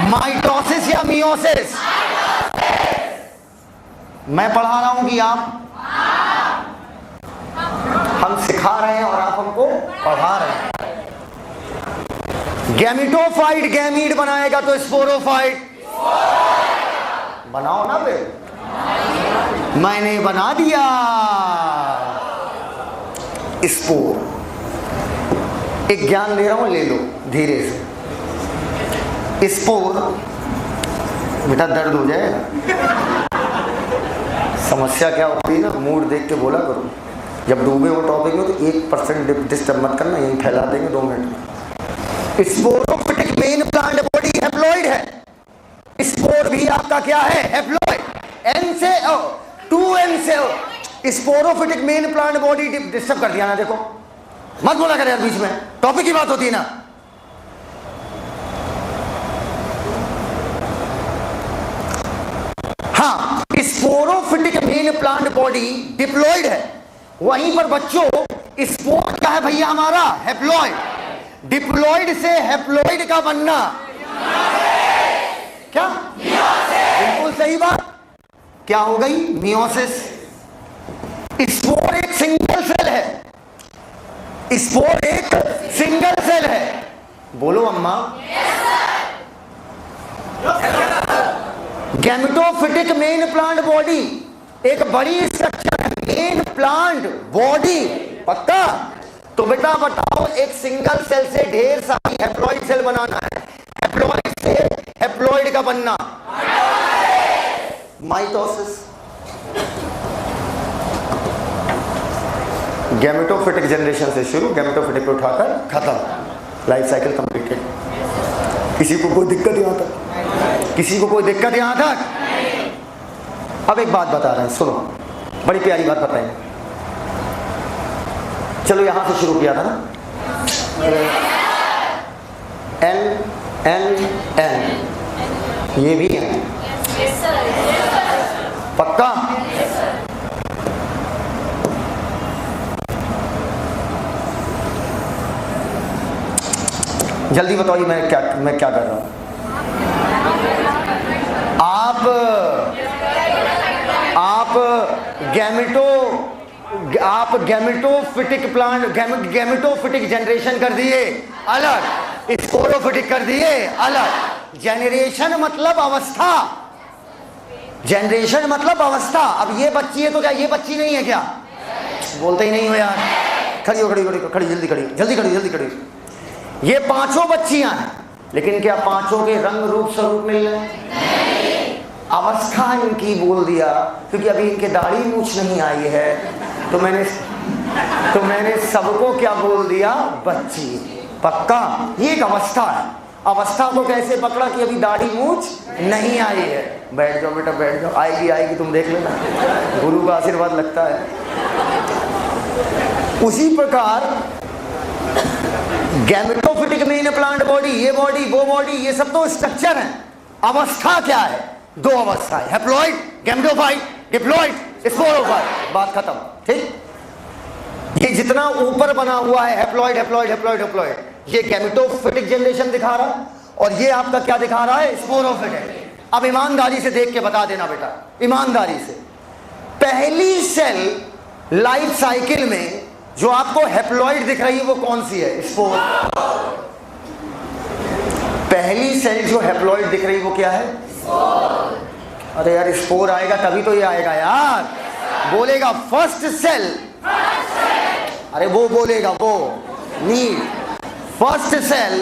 माइटोसिस या मियोसिस? मैं पढ़ा रहा हूं कि आप? हम सिखा रहे हैं और आप हमको पढ़ा रहे हैं। गैमेटोफाइट गैमीट बनाएगा तो स्पोरोफाइट बनाओ ना बे। मैंने बना दिया स्पोर। एक ज्ञान दे रहा हूं, ले लो धीरे से। स्पोर बेटा दर्द हो जाएगा। समस्या क्या होती है ना, मूड देख के बोला करो। जब डूबे हो टॉपिक में तो 1% डिस्टर्ब मत करना, यही फैला देंगे 2 मिनट में। Sporophytic main plant body haploid है। स्पोर भी आपका क्या है? हैप्लॉइड। एन से 2n से sporophytic main plant body disturb कर दिया ना, देखो मत बोला कर यार, बीच में टॉपिक की बात होती है ना। हाँ, sporophytic main plant body diploid है। वहीं पर बच्चों स्पोर क्या है भैया? हमारा हैप्लॉइड। डिप्लॉइड से हैप्लॉइड का बनना क्या? बिल्कुल सही बात। क्या हो गई? मियोसिस। स्पोर एक सिंगल सेल है। स्पोर एक सिंगल सेल है। बोलो अम्मा। गैमेटोफिटिक मेन प्लांट बॉडी एक बड़ी स्ट्रक्चर है, मेन प्लांट बॉडी, पक्का? तो बेटा बताओ, एक सिंगल सेल से ढेर सारी हैप्लॉइड सेल बनाना है, हैप्लॉइड से हैप्लॉइड का बनना, माइटोसिस। गैमेटोफिटिक जनरेशन से शुरू, गैमेटोफिटिक को उठाकर खत्म, लाइफ साइकिल कंप्लीटेड। किसी को कोई दिक्कत यहां तक? किसी को कोई दिक्कत यहां तक? अब एक बात बता रहे हैं, सुनो, बड़ी प्यारी बात बताएं। चलो यहां से शुरू किया था ना, एन एन एन, ये भी है पक्का? जल्दी बताइए मैं क्या कर रहा हूं? आप गैमेटोफिटिक प्लांट, गैमेटोफिटिक जनरेशन कर दिए अलग, स्पोरोफिटिक कर दिए अलग। जनरेशन मतलब अवस्था, जनरेशन मतलब अवस्था। अब ये बच्ची है तो क्या ये बच्ची नहीं है क्या? बोलते ही नहीं हो यार। खड़ी हो, खड़ी खड़ी खड़ी, जल्दी खड़ी, जल्दी खड़ी, जल्दी खड़ी। ये पांचों बच्चियां हैं, लेकिन क्या पांचों के रंग रूप स्वरूप मिल रहे हैं? अवस्था इनकी बोल दिया, क्योंकि अभी इनके दाढ़ी मूछ नहीं आई है, तो मैंने सबको क्या बोल दिया? बच्ची, पक्का? ये एक अवस्था है। अवस्था को कैसे पकड़ा कि अभी दाढ़ी मूछ नहीं आई है। बैठ जाओ बेटा, बैठ जाओ, आएगी आएगी, तुम देख लेना, गुरु का आशीर्वाद लगता है। उसी प्रकार गैमेटोफिटिक मेन प्लांट बॉडी, ये बॉडी, वो बॉडी, ये सब तो स्ट्रक्चर है। अवस्था क्या है? दो अवस्था है, हैप्लॉइड, गैमेटोफाइट, डिप्लॉइड, स्पोरोफाइट, बात खत्म। ठीक? ये जितना ऊपर बना हुआ है हैप्लॉइड हैप्लॉइड हैप्लॉइड हैप्लॉइड, ये गैमेटोफिटिक जनरेशन दिखा रहा, और ये आपका क्या दिखा रहा है? स्पोरोफिटिक। अब ईमानदारी से देख के बता देना बेटा, ईमानदारी से। पहली सेल लाइफ साइकिल में जो आपको हैप्लॉइड दिख रही है वो कौन सी है? स्पोर। पहली सेल जो हैप्लॉइड दिख रही है वो क्या है? स्पोर। अरे यार, स्पोर आएगा तभी तो ये आएगा यार। बोलेगा फर्स्ट सेल, अरे वो बोलेगा, वो नीड फर्स्ट सेल,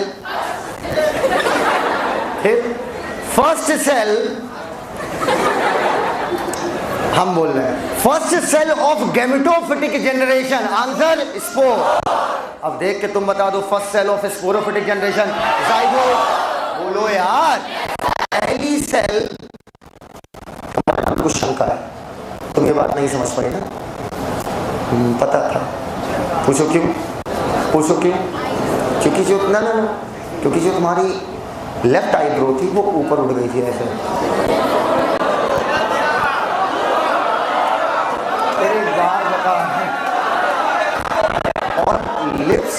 फिर फर्स्ट सेल, हम बोल रहे हैं first cell of gametophytic generation, answer spore. अब देख के तुम बता दो, first cell of sporophytic generation zygote. बोलो यार, पहली सेल। कुछ शंका है, तुम ये बात नहीं समझ पाए ना? पता था, पूछो क्यों? पूछो क्यों? क्योंकि जो क्योंकि जो तुम्हारी लेफ्ट आईब्रो थी वो ऊपर उड़ गई थी ऐसे। और लिप्स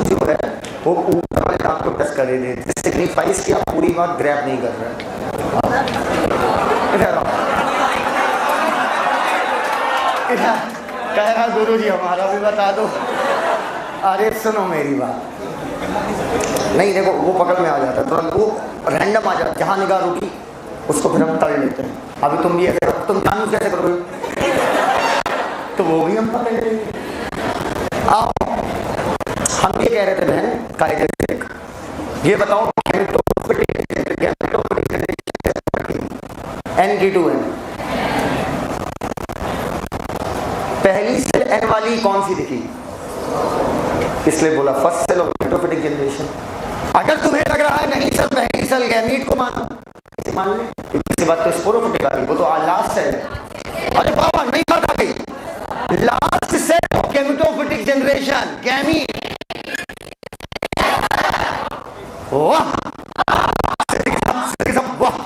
जो है वो ऊपर वाले दांत को टच कर रहे थे, सिग्निफाइज कि आप पूरी बात ग्रैब नहीं कर रहे। कह रहा गुरु जी हमारा भी बता दो। अरे सुनो मेरी बात, नहीं देखो वो पकड़ में आ जाता, तुरंत वो रैंडम आ जाता, जहाँ निगाह रुकी उसको फिर हम तड़ लेते हैं। अभी तुम भी ऐसे, तुम जानू कैसे करोगे? तो वो भी हम पकड़ लेंगे। आओ, हम ये कह रहे थे बहन, कायदे से ये बताओ, N-K2N, पहली सेल N वाली कौन सी दिखी? इसलिए बोला first cell of gametophytic generation. अगर तुम्हें लग रहा है नहीं सर पहली सेल गैमीट को मानो, इसे मान ले, इसके बाद तो स्पोरोफिटिक आ गई, वो तो लास्ट सेल है। अरे बाबा नहीं बात आ गई, last cell of gametophytic generation gamete. वाह वाह,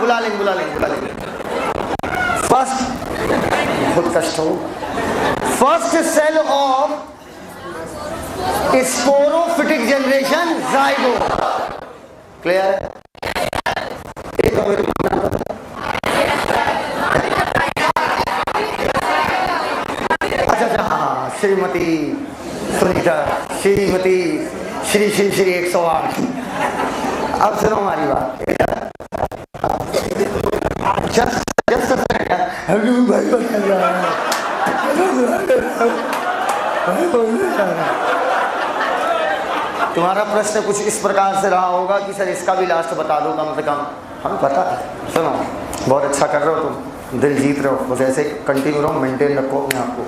बुला लेंगे। फर्स्ट, बहुत कष्ट हो, first cell of sporophytic generation zygote. Clear? अच्छा, हाँ, श्रीमती सुनीता, श्रीमती श्री 108। अब सुनो हमारी बात। तुम्हारा प्रश्न कुछ इस प्रकार से रहा होगा कि सर इसका भी लास्ट बता दो कम से कम। हम पता है, सुनो बहुत अच्छा कर रहे हो तुम, दिल जीत रहे हो, बस ऐसे कंटिन्यू रहो, मेंटेन रखो अपने आप को।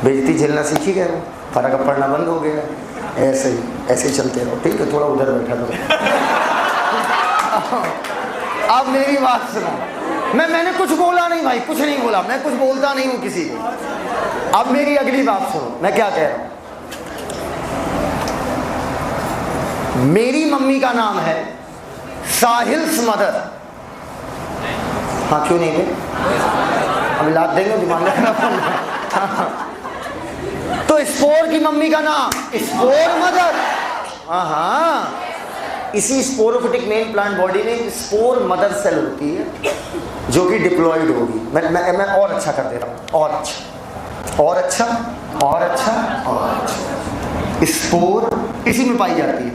बेइज्जती झेलना सीख ही गए हो, फर्क पड़ना बंद हो गया, ऐसे ही चलते रहो, ठीक है। थोड़ा उधर बैठा करो। अब मेरी बात सुनो, मैंने कुछ बोला नहीं भाई, कुछ नहीं बोला, मैं कुछ बोलता नहीं हूँ किसी को। अब मेरी अगली बात सुनो, मैं क्या कह रहा हूँ। मेरी मम्मी का नाम है साहिल्स मदर। हाँ क्यों नहीं है, अभी लाद देंगे दिमाग में। तो स्पोर की मम्मी का नाम स्पोर मदर। हाँ, इसी स्पोरोफिटिक मेन प्लांट बॉडी में स्पोर मदर सेल होती है जो कि डिप्लॉयड होगी। मैं और अच्छा कर दे रहा हूँ, और अच्छा और अच्छा और अच्छा और अच्छा। स्पोर इसी में पाई जाती है,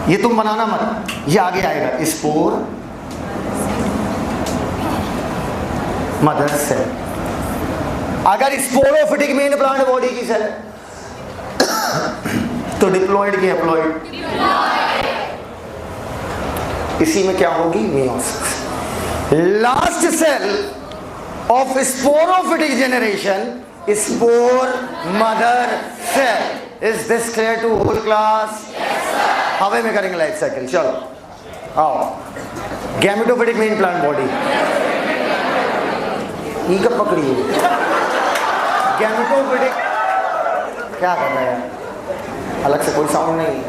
ये तुम बनाना मत, ये आगे आएगा। Spore mother cell. अगर स्पोरोफिटिक मेन प्लांट बॉडी की सेल तो डिप्लॉयड की हैप्लॉयड, इसी में क्या होगी, meiosis. Last cell of sporophytic generation spore mother cell. Is this clear to whole class? हवे में करेंगे लाइफ साइकिल। चलो आओ, गैमेटोफिटिक मेन प्लांट बॉडी। ई कब पकड़ी है? गैमेटोफिटिक क्या कर रहा है, अलग से कोई साउंड नहीं।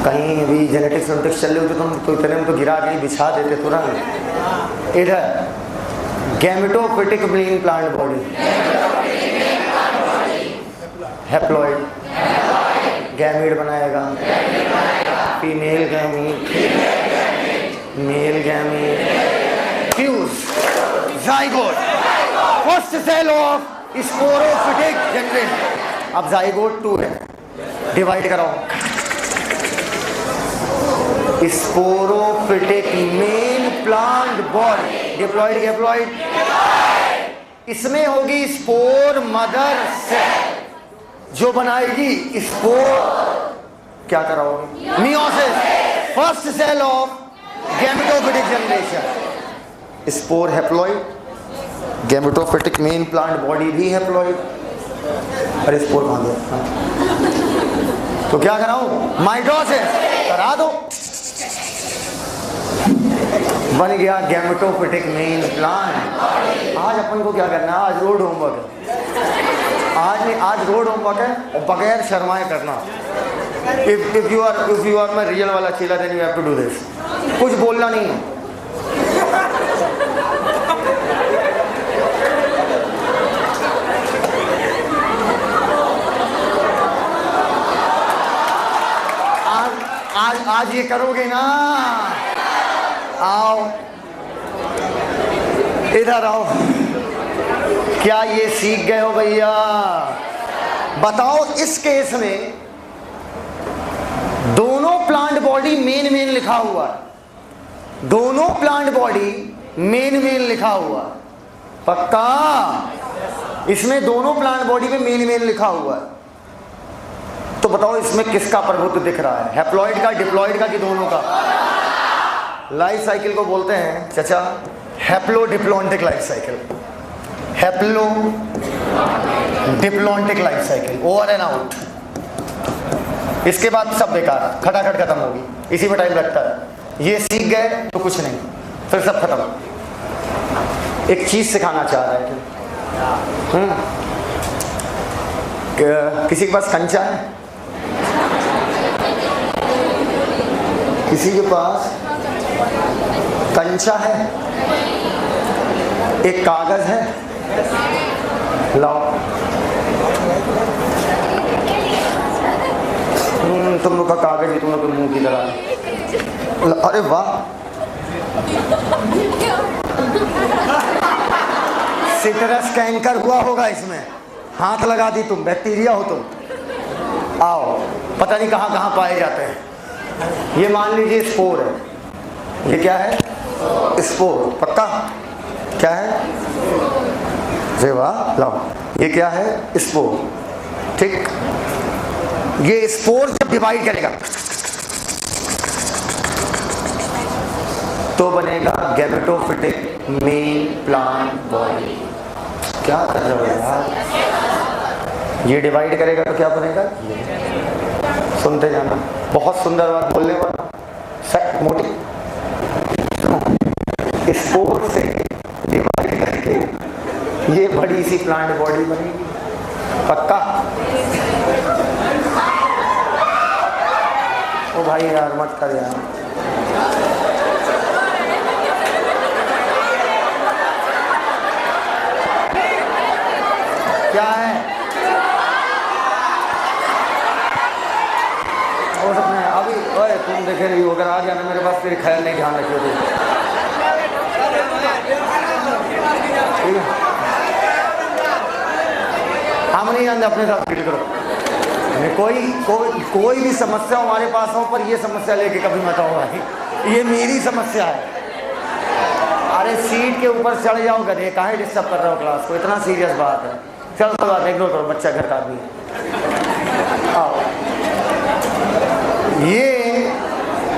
कहीं भी जेनेटिक्स वेनेटिक्स चल रही होती तो इतने में तो गिरा के बिछा देते तुरंत। इधर gametophytic main plant body, haploid, gamete बनाएगा, female gamete, male gamete, fuse, zygote, first cell of sporophytic generation. अब जाइगोट 2 है, डिवाइड कराओ। Sporophytic main plant body, diploid haploid, इसमें होगी स्पोर मदर सेल जो बनाएगी स्पोर। क्या कराओगे, meiosis, first cell of gametophytic generation. Spore haploid, gametophytic main plant body भी हैप्लॉइड। अरे स्पोर कहाँ गया? तो क्या कराऊं, माइटोसिस करा दो, बन गया गैमेटोफिटिक मेन प्लांट। आज अपन को क्या करना है, आज रोड होमवर्क है। आज रोड होमवर्क है और बगैर शर्माए करना। If you are my real वाला चेला then you have to do this. कुछ बोलना नहीं है। आज ये करोगे ना, आओ इधर आओ। क्या ये सीख गए हो भैया? बताओ, इस केस में दोनों प्लांट बॉडी मेन लिखा हुआ है, दोनों प्लांट बॉडी मेन लिखा हुआ है, पक्का? इसमें दोनों प्लांट बॉडी में मेन लिखा हुआ है। तो बताओ इसमें किसका प्रभुत्व दिख रहा है, हैप्लॉइड का, डिप्लॉइड का, कि दोनों का? लाइफ साइकिल को बोलते हैं चाचा haplo diplontic life cycle. Haplo diplontic life cycle, over and out. इसके बाद सब बेकार, खटाखट खत्म होगी, इसी में टाइम लगता है। ये सीख गए तो कुछ नहीं, फिर सब खत्म। एक चीज सिखाना चाह रहा है किसी के पास कंचा है? किसी के पास कंचा है? एक कागज है, लाओ। तुम लोग का कागज ही तुम लोग के मुंह की तरह। अरे वाह, सिट्रस कैंकर हुआ होगा इसमें, हाथ लगा दी तुम, बैक्टीरिया हो तुम। आओ, पता नहीं कहाँ कहाँ पाए जाते हैं। ये मान लीजिए स्पोर है, ये क्या है? स्पोर। पक्का? क्या है? अरे वाह, लाओ, ये क्या है? स्पोर। ठीक, ये स्पोर जब डिवाइड करेगा तो बनेगा गैमेटोफिटिक मेल प्लांट बॉडी। क्या कर रहे हो यार? ये डिवाइड करेगा तो क्या बनेगा? सुनते जाना, बहुत सुंदर बात बोलने वाला। फैक्ट मोटी, स्पोर से डिवाइड करके ये बड़ी सी प्लांट बॉडी बनेगी। पक्का? ओ भाई यार मत कर यार। क्या है? हो सकता है अभी। ओए तुम देखे रही हो, अगर आ गया ना मेरे पास तेरे ख्याल नहीं, ध्यान रखियो। ठीक है, हम नहीं जानते, अपने साथ फील करो। कोई भी समस्या हमारे पास हो, पर ये समस्या लेके कभी मत आओ भाई, ये मेरी समस्या है। अरे सीट के ऊपर चढ़ जाओ गधे, काहे डिस्टर्ब कर रहे हो क्लास को? इतना सीरियस बात है। चलो तो बात इग्नोर करो, बच्चा घर का आदमी है। आओ, ये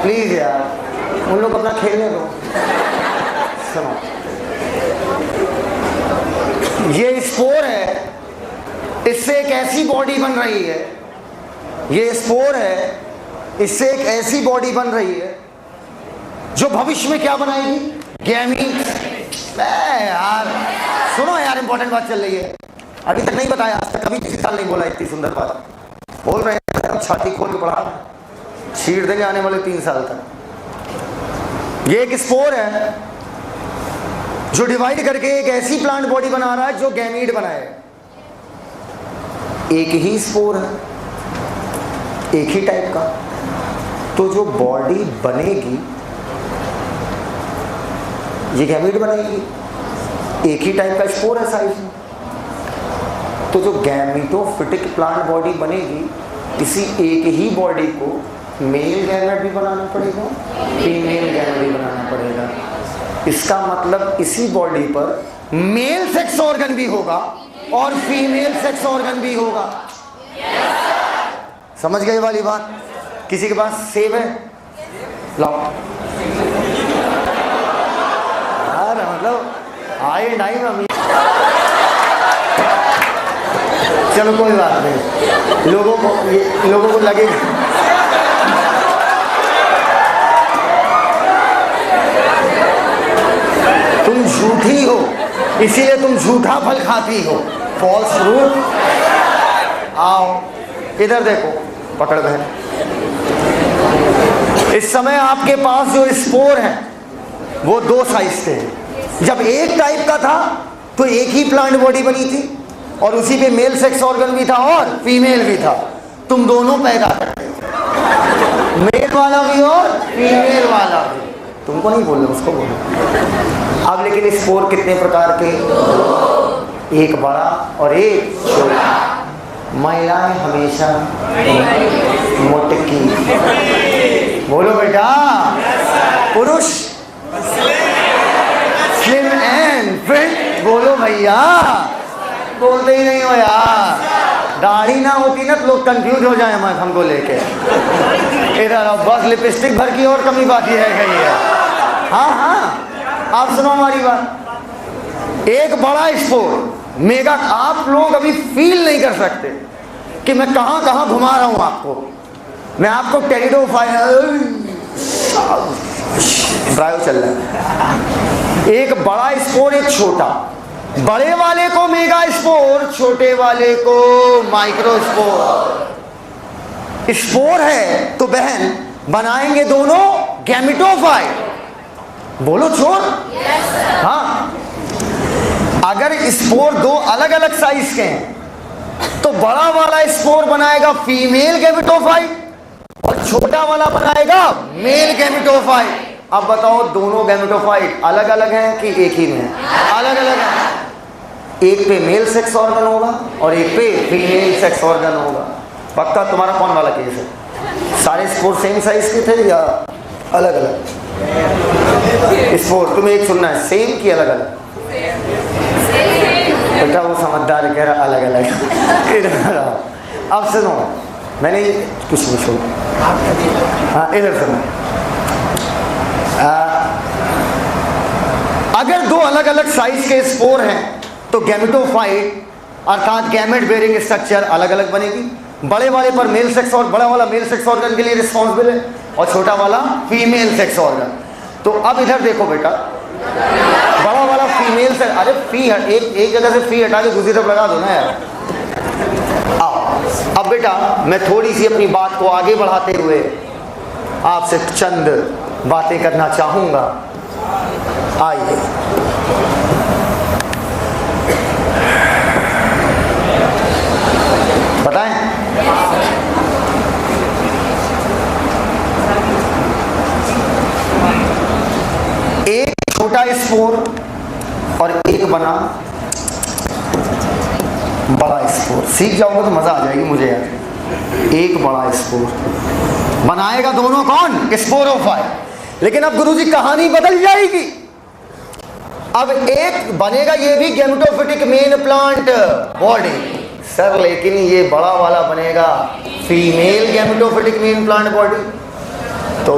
प्लीज यार उन लोग अपना खेलने दो। सुनो, ये स्पोर है, इससे एक ऐसी बॉडी बन रही है। ये स्पोर है, इससे एक ऐसी बॉडी बन रही है जो भविष्य में क्या बनाएगी? गैमीट। यार सुनो यार, इंपॉर्टेंट बात चल रही है, अभी तक नहीं बताया, आज तक कभी किसी साल नहीं बोला इतनी सुंदर बात। बोल रहे हैं, छाती खोल के पढ़ा, छीड़ देंगे आने वाले 3 साल तक। ये एक स्पोर है जो डिवाइड करके एक ऐसी प्लांट बॉडी बना रहा है जो गैमीट बनाए। एक ही स्पोर है, एक ही टाइप का, तो जो बॉडी बनेगी ये गैमीट बनाएगी। एक ही टाइप का स्पोर है साइज में, तो जो गैमेटोफिटिक प्लांट बॉडी बनेगी, इसी एक ही बॉडी को मेल गैमेट भी बनाना पड़ेगा, फीमेल गैमेट भी बनाना पड़ेगा। इसका मतलब इसी बॉडी पर मेल सेक्स ऑर्गन भी होगा और फीमेल सेक्स ऑर्गन भी होगा। समझ गए वाली बात? किसी के पास सेब है? लाओ यार, मतलब आए टाइम अभी। चलो कोई बात नहीं, लोगों को लगेगा तुम झूठी हो, इसीलिए तुम झूठा फल खाती हो, फॉल्स फ्रूट। आओ इधर देखो, पकड़ बहन। इस समय आपके पास जो स्पोर है वो 2 साइज के हैं। जब एक टाइप का था तो एक ही प्लांट बॉडी बनी थी और उसी पे मेल सेक्स ऑर्गन भी था और फीमेल भी था। तुम दोनों पैदा करते, मेल वाला भी और फीमेल वाला भी। तुमको नहीं बोल रहे, उसको बोलो। अब लेकिन स्पोर कितने प्रकार के? एक बड़ा और एक छोटा। महिलाएं हमेशा मोटकी, बोलो बेटा। पुरुष स्लिम एंड फिट, बोलो भैया। बोलते ही नहीं हो यार, दाढ़ी ना होती ना तो लोग कंफ्यूज हो जाए हमको लेके। इधर अब बस लिपस्टिक भर की और कमी बाकी रह गई है। हाँ, आप सुनो हमारी बात। एक बड़ा स्पोर मेगा, आप लोग अभी फील नहीं कर सकते कि मैं कहां कहां घुमा रहा हूं आपको। मैं आपको ड्राइव चल रहा है। एक बड़ा स्पोर, एक छोटा। बड़े वाले को मेगा स्पोर, छोटे वाले को माइक्रो स्पोर। स्पोर है तो बहन बनाएंगे दोनों गैमेटोफाइट। बोलो चोर। हाँ, अगर स्पोर 2 अलग अलग साइज के हैं तो बड़ा वाला स्पोर बनाएगा फीमेल गैमेटोफाइट और छोटा वाला बनाएगा मेल गैमेटोफाइट। अब बताओ, दोनों गैमेटोफाइट अलग अलग हैं कि एक ही में? अलग अलग है। एक पे मेल सेक्स ऑर्गन होगा और एक पे फीमेल सेक्स ऑर्गन होगा। पक्का? तुम्हारा कौन वाला केस है? सारे स्पोर सेम साइज के थे या अलग अलग? स्पोर तुम्हें एक सुनना है, सेम कि अलग अलग? बेटा वो समझदार कह रहा अलग अलग। अब सुनो, मैंने कुछ नहीं सुना। हाँ इधर सुनो। अगर दो अलग अलग साइज के स्पोर हैं तो गैमेटोफाइट अर्थात गैमेट बेयरिंग स्ट्रक्चर अलग अलग बनेगी। बड़े वाले पर मेल सेक्स और बड़ा वाला मेल सेक्स ऑर्गन के लिए रिस्पॉन्सिबल है और छोटा वाला फीमेल सेक्स ऑर्गन। तो अब इधर देखो बेटा, बड़ा वाला फीमेल से, अरे फी एक जगह से फी हटा के दूसरी तरफ लगा दो ना यार। अब बेटा मैं थोड़ी सी अपनी बात को आगे बढ़ाते हुए आपसे चंद बातें करना चाहूंगा। आइए बताएं, एक छोटा स्पोर और एक बना बड़ा स्पोर। सीख जाओगे तो मजा आ जाएगी मुझे यार। एक बड़ा स्पोर बनाएगा दोनों कौन? स्पोरोफाइट। लेकिन अब गुरुजी कहानी बदल जाएगी। अब एक बनेगा ये भी gametophytic main plant body sir, लेकिन ये बड़ा वाला बनेगा female gametophytic main plant body. तो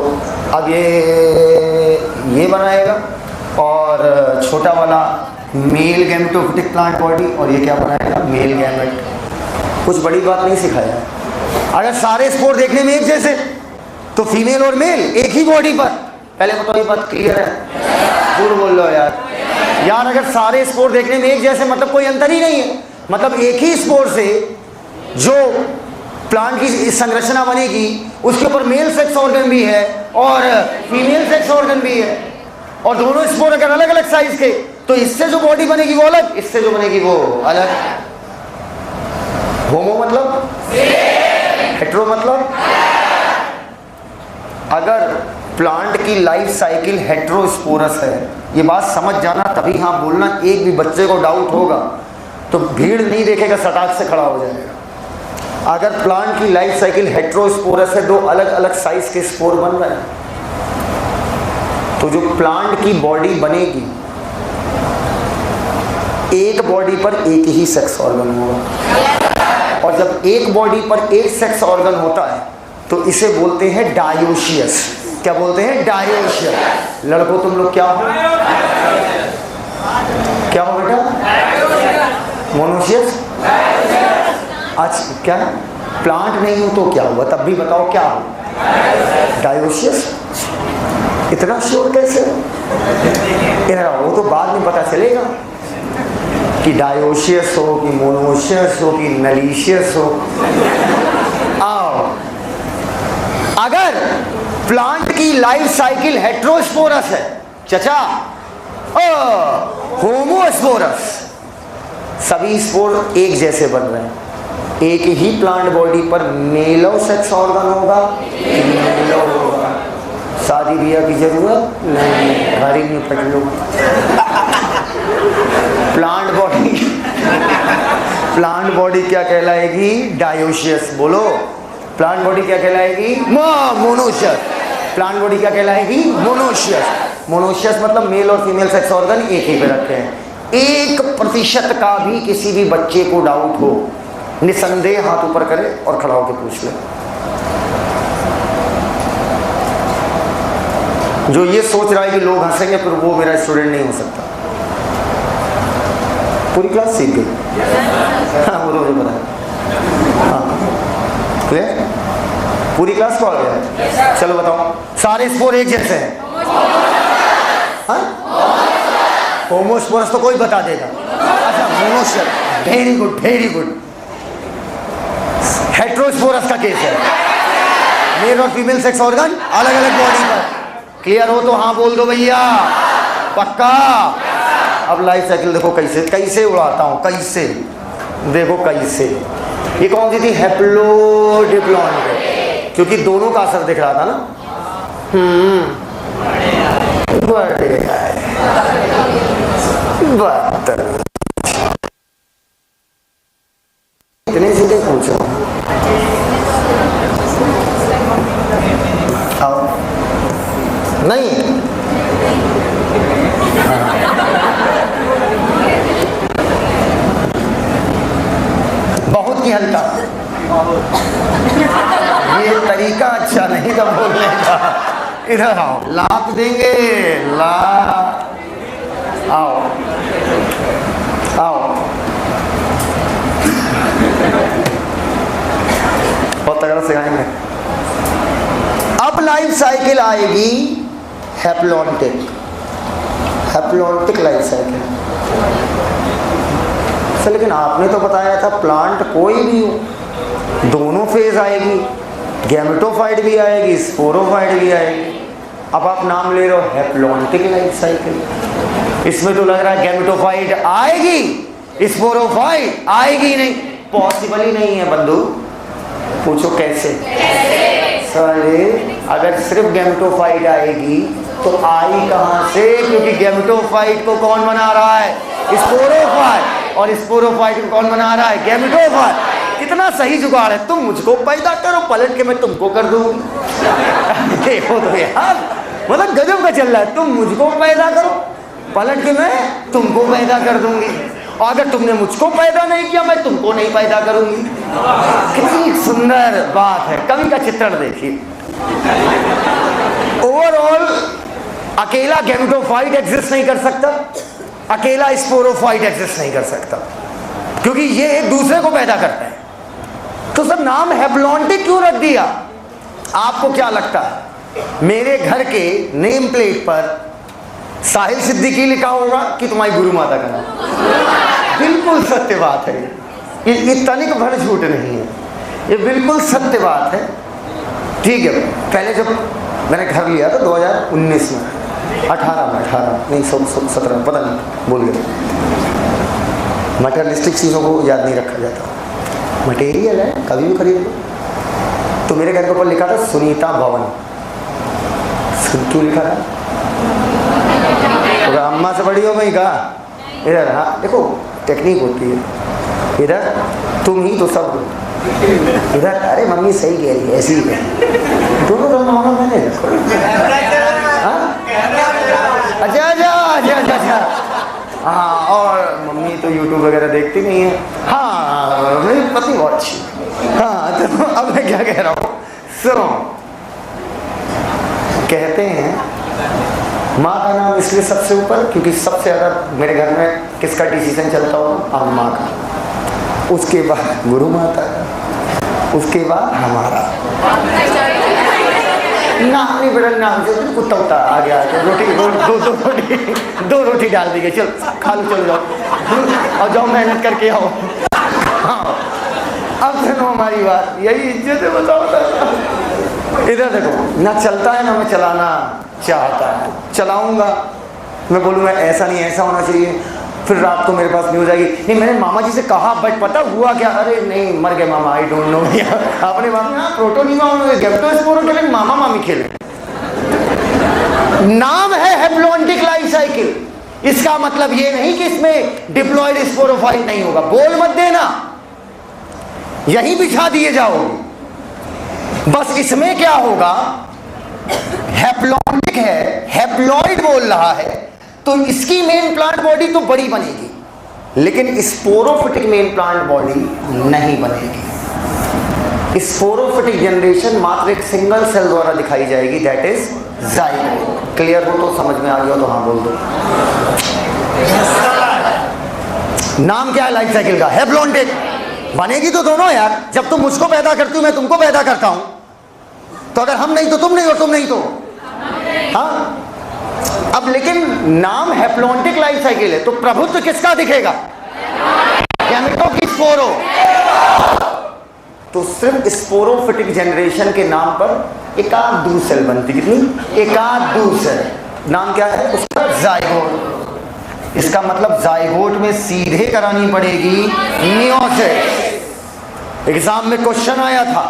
अब ये बनाएगा और छोटा वाला मेल गैमेटोफिटिक प्लांट बॉडी, और ये क्या बनाएगा? Male gamete. कुछ बड़ी बात नहीं सिखाया। अगर सारे स्पोर देखने में एक जैसे तो फीमेल और मेल एक ही बॉडी पर। पहले बताओ ये बात क्लियर है? झूठ बोल लो यार। यार अगर सारे स्पोर देखने में एक जैसे मतलब कोई अंतर ही नहीं है। मतलब एक ही स्पोर से जो प्लांट की संरचना बनेगी उसके ऊपर मेल सेक्स ऑर्गन भी है और फीमेल सेक्स ऑर्गन भी है, और दोनों स्पोर अगर अलग अलग साइज के तो इससे जो बॉडी बनेगी वो अलग, इससे जो बनेगी वो अलग। होमो मतलब हेट्रो मतलब अगर प्लांट की लाइफ साइकिल हेट्रोस्पोरस है, ये बात समझ जाना तभी हाँ बोलना। एक भी बच्चे को डाउट होगा तो भीड़ नहीं देखेगा, सटाक से खड़ा हो जाएगा। अगर प्लांट की लाइफ साइकिल हेट्रोस्पोरस है, दो अलग अलग साइज के स्पोर बन रहे हैं, तो जो प्लांट की बॉडी बनेगी एक बॉडी पर एक ही सेक्स ऑर्गन होगा। और जब एक बॉडी पर एक सेक्स ऑर्गन होता है तो इसे बोलते हैं डायोशियस। क्या बोलते हैं? डायोशियस। लड़कों तुम लोग क्या हो? क्या हो बेटा? मोनोशियस। आज क्या प्लांट नहीं हो तो क्या हुआ? तब भी बताओ क्या हो? डायोशियस। इतना श्योर कैसे हो? वो तो बाद में पता चलेगा कि डायोशियस हो कि मोनोशियस हो कि नलीशियस हो। आओ, अगर प्लांट की लाइफ साइकिल हेट्रोस्पोरस है चचा, होमोस्पोरस, सभी स्पोर एक जैसे बन रहे हैं, एक ही प्लांट बॉडी पर मेलो सेक्स ऑर्गन होगा, फीमेलो होगा। शादी ब्याह की जरूरत नहीं, घर ही निपट लो। प्लांट बॉडी क्या कहलाएगी? डायोशियस। बोलो, प्लांट बॉडी क्या कहलाएगी? मोनोशियस। प्लांट बॉडी क्या कहलाएगी? मोनोशियस। मोनोशियस मतलब मेल और फीमेल सेक्स ऑर्गन एक ही पे रखे हैं। 1% का भी किसी भी बच्चे को डाउट हो, निसंदेह हाथ ऊपर करे और खड़ा होकर पूछ ले। जो ये सोच रहा है कि लोग हंसेंगे फिर वो मेरा स्टूडेंट नहीं हो सकता। पूरी क्लास सीख गई? हाँ वो तो पता है। हाँ क्लियर? पूरी क्लास को आ गया? चलो बताओ, सारे स्पोर एक जैसे हैं? होमोस्पोरस तो कोई बता देगा। अच्छा monoecious, very good very good. Heterosporous का केस है, मेल और फीमेल सेक्स ऑर्गन अलग अलग बॉडी पर। क्लियर हो तो हाँ बोल दो भैया, पक्का। अब लाइफ साइकिल देखो कैसे कैसे उड़ाता हूँ, कैसे देखो कैसे। ये कौन सी थी? हैप्लोडिप्लॉइड, क्योंकि दोनों का असर दिख रहा था ना। इतने सीधे पूछो, कि हल्का? ये तरीका अच्छा नहीं था बोलने का। इधर आओ, लात देंगे, ला आओ आओ। बहुत तगड़ा सिखाएंगे। अब लाइफ साइकिल आएगी हैप्लॉन्टिक, हैप्लॉन्टिक लाइफ साइकिल। लेकिन आपने तो बताया था प्लांट कोई भी हो, दोनों फेज आएगी, गैमेटोफाइट भी आएगी, स्पोरोफाइट भी आएगी। अब आप नाम ले रहे हो हैप्लॉन्टिक लाइफ साइकिल। इसमें तो लग रहा है गैमेटोफाइट आएगी, स्पोरोफाइट आएगी नहीं, पॉसिबल ही नहीं है बंधु। पूछो कैसे? साले अगर सिर्फ गैमेटोफाइट आएगी तो आई कहां से? क्योंकि गैमेटोफाइट को कौन बना रहा है? स्पोरोफाइट। और स्पोरोफाइट को कौन बना रहा है? गैमेटोफाइट। कितना सही जुगाड़ है। तुम मुझको पैदा करो, पलट के मैं तुमको कर दूंगी। देखो तो यार, मतलब गजब का चल रहा है। तुम मुझको पैदा करो, पलट के मैं तुमको पैदा कर दूंगी। और अगर तुमने मुझको पैदा नहीं किया, मैं तुमको नहीं पैदा करूंगी। कितनी सुंदर बात है। कवि का चित्रण देखिए। ओवरऑल अकेला गैमेटोफाइट एग्जिस्ट नहीं कर सकता, अकेला स्पोरोफाइट एग्जिस्ट नहीं कर सकता, क्योंकि ये एक दूसरे को पैदा करते हैं। तो सर नाम हैप्लॉन्टिक क्यों रख दिया? आपको क्या लगता है मेरे घर के नेम प्लेट पर साहिल सिद्दीकी लिखा होगा कि तुम्हारी गुरु माता का नाम? बिल्कुल सत्य बात है। ये तनिक भर झूठ नहीं है, ये बिल्कुल सत्य बात है। ठीक है, पहले जब मैंने घर लिया था 2019 में, 18 नहीं 17, पता नहीं, भूल गए। मटेरियलिस्टिक चीज़ों को याद नहीं रखा जाता। मटेरियल है, कभी भी खरीद लो। तो मेरे घर के ऊपर लिखा था सुनीता भवन। क्यों लिखा था? तो अम्मा से बड़ी हो गई कहा इधर। हाँ देखो टेक्निक होती है। इधर तुम ही तो सब, इधर अरे मम्मी सही कह रही है, ऐसी ही है। दोनों दोनों मैंने अच्छा अच्छा अच्छा अच्छा अच्छा। हाँ, और मम्मी तो यूट्यूब वगैरह देखती नहीं है। हाँ मेरी पत्नी बहुत अच्छी। हाँ तो अब मैं क्या कह रहा हूँ, सुनो। कहते हैं माँ का नाम इसलिए सबसे ऊपर क्योंकि सबसे ज़्यादा मेरे घर में किसका डिसीजन चलता होगा? अम्मा का, उसके बाद गुरु माता का, उसके बाद हमारा। नाम नहीं बदल, नाम से कुत्ता उठा आ गया, रोटी दो रोटी डाल दी गई, चल खा लो, चलो जाओ और जाओ मेहनत करके आओ। हाँ अब सुनो हमारी बात, यही इज्जत है, बताओ। इधर देखो, ना चलता है ना मैं चलाना चाहता है। चलाऊंगा, मैं बोलूँगा ऐसा नहीं ऐसा होना चाहिए, फिर रात को मेरे पास न्यूज़ आएगी, नहीं मैंने मामा जी से कहा बट पता हुआ क्या? अरे नहीं मर गए मामा, आई डोंट नो। आपने मामा प्रोटोनिमा उन्होंने गैमेटोस्पोरो के लिए मामा मामी खेले। नाम है हैप्लॉन्टिक लाइफ साइकिल। इसका मतलब ये नहीं कि इसमें डिप्लॉयड स्पोरोफाइट नहीं होगा। बोल मत देना, यहीं बिछा दिए जाओ। बस इसमें क्या होगा, हैप्लॉन्टिक है, हैप्लॉइड बोल रहा है, तो इसकी मेन प्लांट बॉडी तो बड़ी बनेगी, लेकिन स्पोरोफिटिक मेन प्लांट बॉडी नहीं बनेगी। स्पोरोफिटिक जनरेशन मात्र एक सिंगल सेल द्वारा दिखाई जाएगी, दैट इज जाइगोट। क्लियर हो तो समझ में आ गया तो हाँ बोल दो। नाम क्या है लाइफ साइकिल का? हैप्लॉन्टिक। बनेगी तो दोनों यार। जब तुम मुझको पैदा करती हो, मैं तुमको पैदा करता हूं, तो अगर हम नहीं तो तुम नहीं, हो तुम नहीं तो हाँ। अब लेकिन नाम हैप्लॉन्टिक लाइफ साइकिल है, तो प्रभुत्व किसका दिखेगा? गैमेटो की स्पोरो। तो सिर्फ स्पोरोफिटिक जनरेशन के नाम पर एकाध दूर सेल बनती, कितनी? एकाध दूर सेल। नाम क्या है उसका? जाइगोट। इसका मतलब जाइगोट में सीधे करानी पड़ेगी मियोसिस। एग्जाम में क्वेश्चन आया था,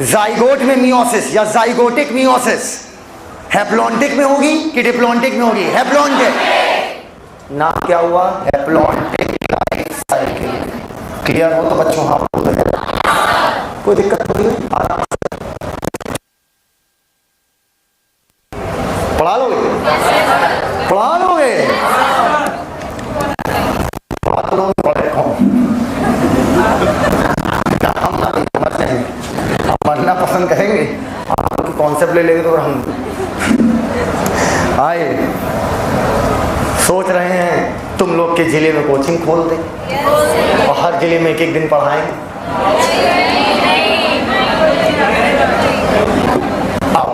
जाइगोट में मियोसिस या जाइगोटिक मियोसिस हैप्लॉन्टिक में होगी कि डिप्लॉन्टिक में होगी? हैप्लॉन्टिक। नाम क्या हुआ? Haplontic life cycle. क्लियर हो तो बच्चों हाँ बोल रहे हैं, कोई दिक्कत नहीं है, आराम से पढ़ा लोगे, पढ़ा लोगे, पढ़ा लोगे, पढ़े ले लेंगे तो हम आए सोच रहे हैं तुम लोग के जिले में कोचिंग खोल दें और हर जिले में एक एक दिन पढ़ाएं। आओ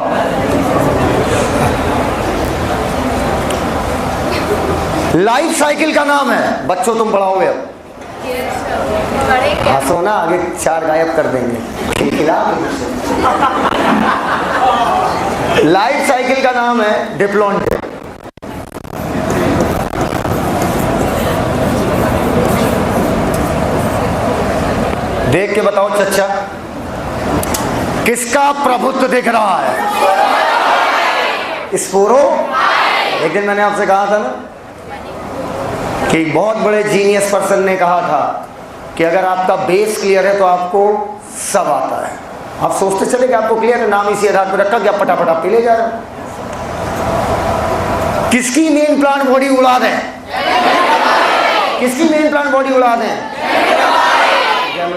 लाइफ साइकिल का नाम है, बच्चों तुम पढ़ाओगे अब। हंसो ना, आगे 4 गायब कर देंगे। लाइफ साइकिल का नाम है डिप्लॉन्टिक। देख के बताओ चच्चा, किसका प्रभुत्व दिख रहा है? स्पोरो। एक दिन मैंने आपसे कहा था ना कि बहुत बड़े जीनियस पर्सन ने कहा था कि अगर आपका बेस क्लियर है तो आपको सब आता है। आप सोचते चले कि आपको क्लियर है, नाम इसी आधार पर रखा कि आप फटाफट आप ले जा रहे हो। किसकी मेन प्लांट बॉडी उड़ा दें? किसकी मेन प्लांट बॉडी उड़ा दें?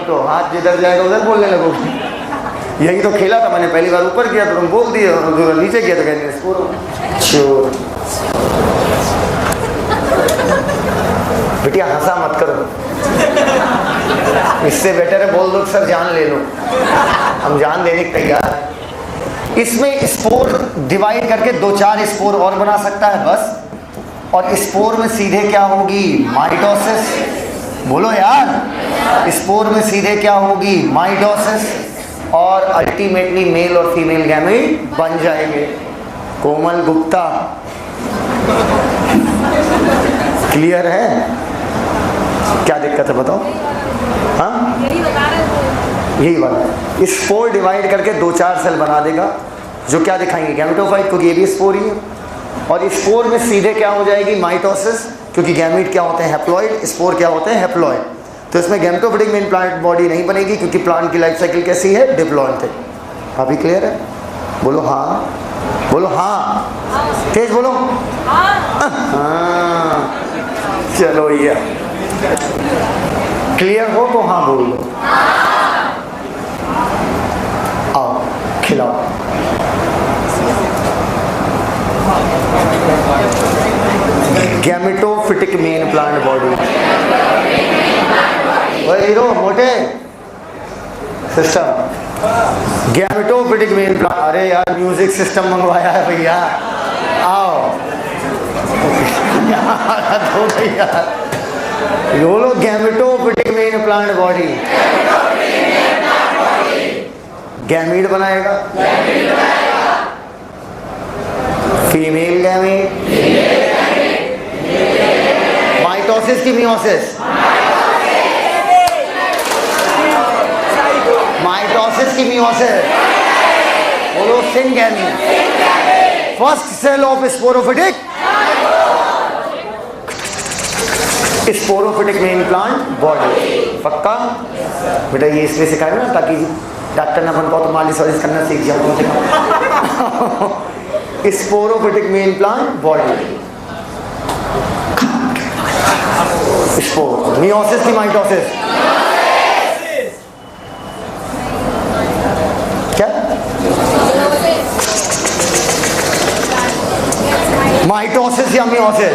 तो हाथ जिधर जाएगा उधर बोलने लगो। यही तो खेला था मैंने, पहली बार ऊपर किया तो तुम बोल दिए, और नीचे किया तो कहते स्पोरो। चोर बेटिया हंसा मत करो, इससे बेटर है बोल दो सर जान ले लो, हम जान देने के तैयार। इसमें स्पोर डिवाइड करके 2-4 स्पोर और बना सकता है बस। और स्पोर में सीधे क्या होगी? माइटोसिस। बोलो यार, स्पोर में सीधे क्या होगी? माइटोसिस। और अल्टीमेटली मेल और फीमेल गैमेट बन जाएंगे। कोमल गुप्ता, क्लियर है? क्या दिक्कत है बताओ? हाँ यही बात। स्पोर डिवाइड करके 2-4 सेल बना देगा जो क्या दिखाएंगे? गैमेटोफाइट, क्योंकि ये भी स्पोर ही है। और स्पोर में सीधे क्या हो जाएगी? माइटोसिस, क्योंकि गैमीट क्या होते हैं? हैप्लॉइड। स्पोर क्या होते हैं? हैप्लॉइड। तो इसमें गैमेटोफिटिक मेन प्लांट बॉडी नहीं बनेगी, क्योंकि प्लांट की लाइफ साइकिल कैसी है? डिप्लॉइड। अभी क्लियर है? बोलो हाँ, बोलो हाँ, तेज बोलो हाँ। चलो भैया क्लियर हो तो हाँ बोल दो। आओ खिलाओ। Gametophytic main plant body. Hero मोटे सिस्टम, गैमेटोफिटिक मेन प्लांट। अरे यार म्यूजिक सिस्टम मंगवाया है भैया, आओ तो भैया बोलो gametophytic main plant body. Gamete बनाएगा, फीमेल गैमीट, माइटोसिस की मियोसिस, माइटोसिस की मियोसिस, बोलो syngamy. First cell of sporophytic, sporophytic main plant body. पक्का बेटा? ये इसलिए सिखाया ना ताकि डॉक्टर ना बन पाओ तो मालिश वालिश करना सीख जाओ। Sporophytic main plant body. Spore, meiosis की माइटोसिस, क्या? माइटोसिस या meiosis?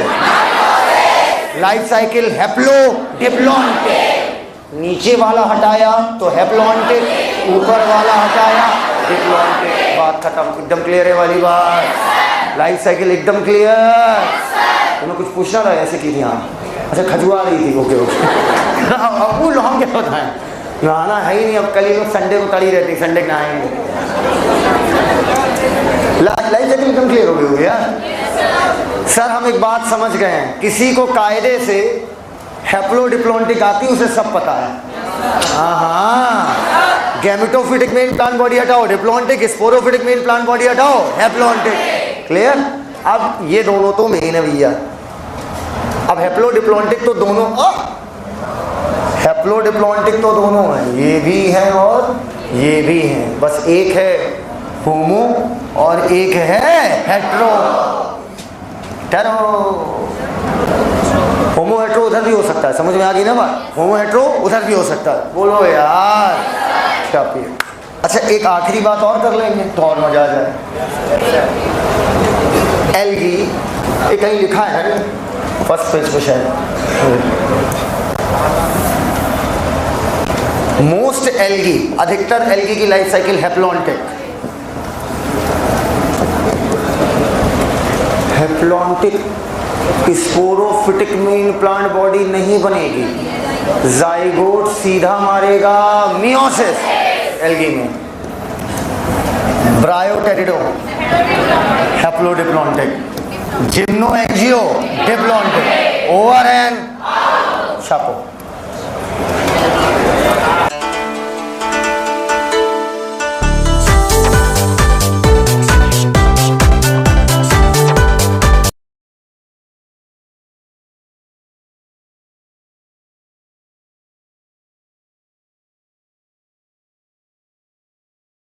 Life cycle haplo diplontic. नीचे वाला हटाया तो हैप्लॉन्टिक, ऊपर वाला हटाया डिप्लॉन्टिक। बात खत्म। एकदम क्लियर है वाली बात? लाइफ साइकिल एकदम क्लियर। तुम्हें कुछ पूछना था? ऐसे की थी हाँ, अच्छा खजुआ रही थी। ओके ओके अब बोलो, हम क्या बताएं? नहाना है ही नहीं अब, कल ही लोग संडे को तड़ी रहती, संडे को नहाएंगे। लाइफ साइकिल एकदम क्लियर हो गई होगी यार। सर हम एक बात समझ गए हैं, किसी को कायदे से हैप्लोडिप्लॉन्टिक आती उसे सब पता है। हाँ, गैमेटोफिटिक मेन प्लांट बॉडी हटाओ diplontic, sporophytic main plant body हटाओ हैप्लॉन्टिक। क्लियर? अब ये दोनों तो मेन है भैया। अब हैप्लोडिप्लॉन्टिक तो दोनों, हैप्लोडिप्लॉन्टिक तो दोनों हैं, ये भी है और ये भी है। बस एक है होमो और एक है हेट्रो। होमो हेट्रो उधर भी हो सकता है, समझ में आ गई ना बात? होमो हेट्रो उधर भी हो सकता है। बोलो यार, अच्छा एक आखिरी बात और कर लेंगे तो और मजा आ जाए। एल्गी, ये कहीं लिखा है ना फर्स्ट पेज पे शायद, मोस्ट एल्गी, अधिकतर एल्गी की life cycle haplontic. Haplontic sporophytic में इन प्लांट बॉडी नहीं बनेगी, जाइगोट सीधा मारेगा मियोसिस एल्गी में। ब्रायोटेरिडो हैप्लोडिप्लॉन्टिक, जिम्नोएंजियो डिप्लॉन्टिक, ओवर एंड शापो।